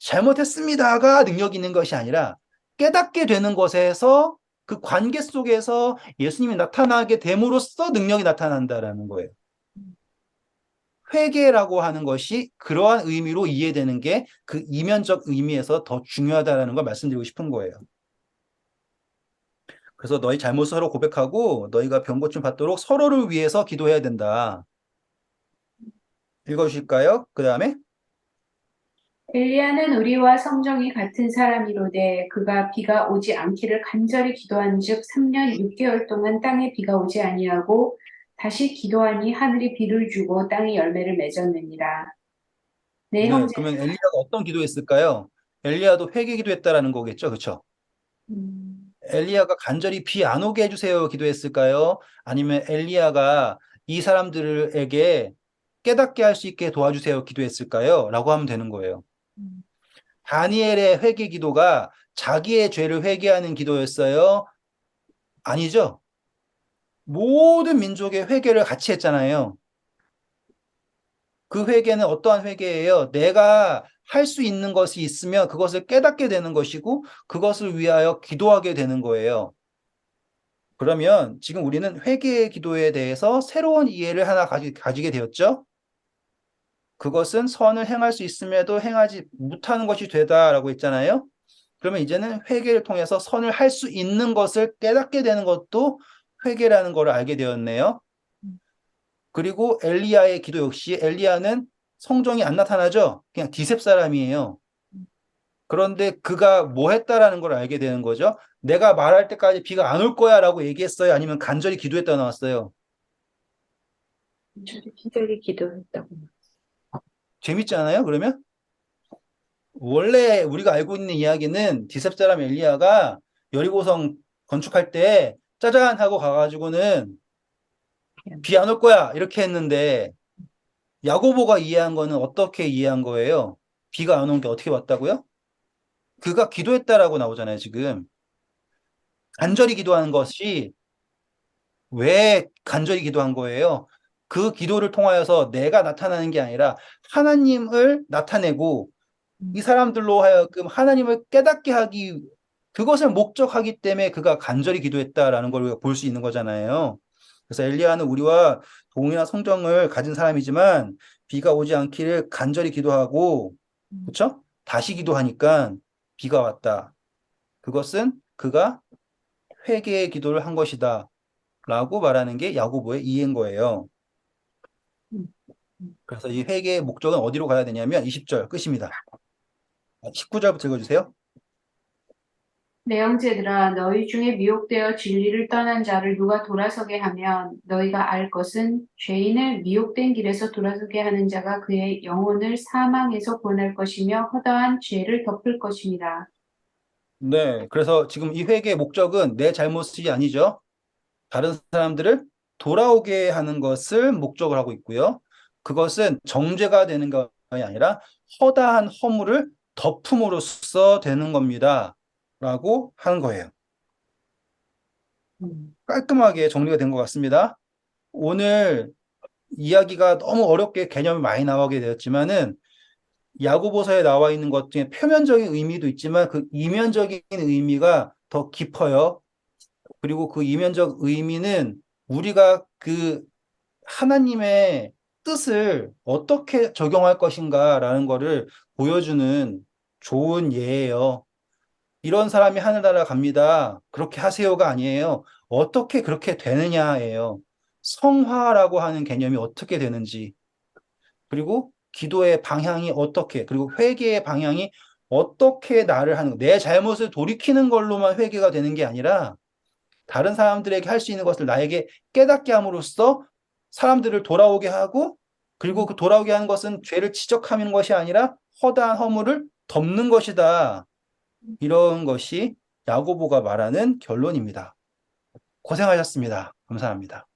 잘못했습니다가 능력 있는 것이 아니라 깨닫게 되는 것에서 그 관계 속에서 예수님이 나타나게 됨으로써 능력이 나타난다라는 거예요. 회개라고 하는 것이 그러한 의미로 이해되는 게 그 이면적 의미에서 더 중요하다는 걸 말씀드리고 싶은 거예요. 그래서 너희 잘못을 서로 고백하고 너희가 병 고침 받도록 서로를 위해서 기도해야 된다. 읽어주실까요? 그 다음에 엘리야는 우리와 성정이 같은 사람이로되 그가 비가 오지 않기를 간절히 기도한즉 3년 6개월 동안 땅에 비가 오지 아니하고 다시 기도하니 하늘이 비를 주고 땅이 열매를 맺었느니라. 내 네, 형제 그러면 엘리야가 어떤 기도했을까요? 엘리야도 회개 기도했다라는 거겠죠, 그렇죠? 엘리야가 간절히 비 안 오게 해주세요 기도했을까요? 아니면 엘리야가 이 사람들에게 깨닫게 할 수 있게 도와주세요 기도했을까요? 라고 하면 되는 거예요. 다니엘의 회개 기도가 자기의 죄를 회개하는 기도였어요? 아니죠. 모든 민족의 회개를 같이 했잖아요. 그 회개는 어떠한 회개예요? 내가 할 수 있는 것이 있으면 그것을 깨닫게 되는 것이고 그것을 위하여 기도하게 되는 거예요. 그러면 지금 우리는 회개의 기도에 대해서 새로운 이해를 하나 가지게 되었죠? 그것은 선을 행할 수 있음에도 행하지 못하는 것이 되다라고 했잖아요. 그러면 이제는 회개를 통해서 선을 할 수 있는 것을 깨닫게 되는 것도 회개라는 걸 알게 되었네요. 그리고 엘리야의 기도 역시 엘리야는 성정이 안 나타나죠. 그냥 디셉 사람이에요. 그런데 그가 뭐 했다라는 걸 알게 되는 거죠. 내가 말할 때까지 비가 안 올 거야라고 얘기했어요. 아니면 간절히 기도했다 나왔어요. 간절히 기도했다고. 재밌지 않아요? 그러면? 원래 우리가 알고 있는 이야기는 디셉 사람 엘리야가 여리고성 건축할 때 짜잔 하고 가가지고는 비 안 올 거야 이렇게 했는데 야고보가 이해한 거는 어떻게 이해한 거예요? 비가 안 온 게 어떻게 왔다고요? 그가 기도했다라고 나오잖아요, 지금. 간절히 기도하는 것이 왜 간절히 기도한 거예요? 그 기도를 통하여서 내가 나타나는 게 아니라 하나님을 나타내고 이 사람들로 하여금 하나님을 깨닫게 하기, 그것을 목적하기 때문에 그가 간절히 기도했다라는 걸 우리가 볼 수 있는 거잖아요. 그래서 엘리야는 우리와 동일한 성정을 가진 사람이지만 비가 오지 않기를 간절히 기도하고, 그렇죠? 다시 기도하니까 비가 왔다. 그것은 그가 회개의 기도를 한 것이다. 라고 말하는 게 야고보의 이해인 거예요. 그래서 이 회개의 목적은 어디로 가야 되냐면 20절 끝입니다. 19절부터 읽어주세요. 내 형제들아, 너희 중에 미혹되어 진리를 떠난 자를 누가 돌아서게 하면 너희가 알 것은 죄인을 미혹된 길에서 돌아서게 하는 자가 그의 영혼을 사망에서 구원할 것이며 허다한 죄를 덮을 것입니다. 네, 그래서 지금 이 회개의 목적은 내 잘못이 아니죠. 다른 사람들을 돌아오게 하는 것을 목적을 하고 있고요. 그것은 정죄가 되는 것이 아니라 허다한 허물을 덮음으로써 되는 겁니다. 라고 하는 거예요. 깔끔하게 정리가 된 것 같습니다. 오늘 이야기가 너무 어렵게 개념이 많이 나오게 되었지만은 야고보서에 나와 있는 것 중에 표면적인 의미도 있지만 그 이면적인 의미가 더 깊어요. 그리고 그 이면적 의미는 우리가 그 하나님의 뜻을 어떻게 적용할 것인가라는 거를 보여주는 좋은 예예요. 이런 사람이 하늘나라 갑니다. 그렇게 하세요가 아니에요. 어떻게 그렇게 되느냐예요. 성화라고 하는 개념이 어떻게 되는지, 그리고 기도의 방향이 어떻게, 그리고 회개의 방향이 어떻게 나를 하는, 내 잘못을 돌이키는 걸로만 회개가 되는 게 아니라 다른 사람들에게 할 수 있는 것을 나에게 깨닫게 함으로써 사람들을 돌아오게 하고, 그리고 그 돌아오게 하는 것은 죄를 지적하는 것이 아니라 허다한 허물을 덮는 것이다. 이런 것이 야고보가 말하는 결론입니다. 고생하셨습니다. 감사합니다.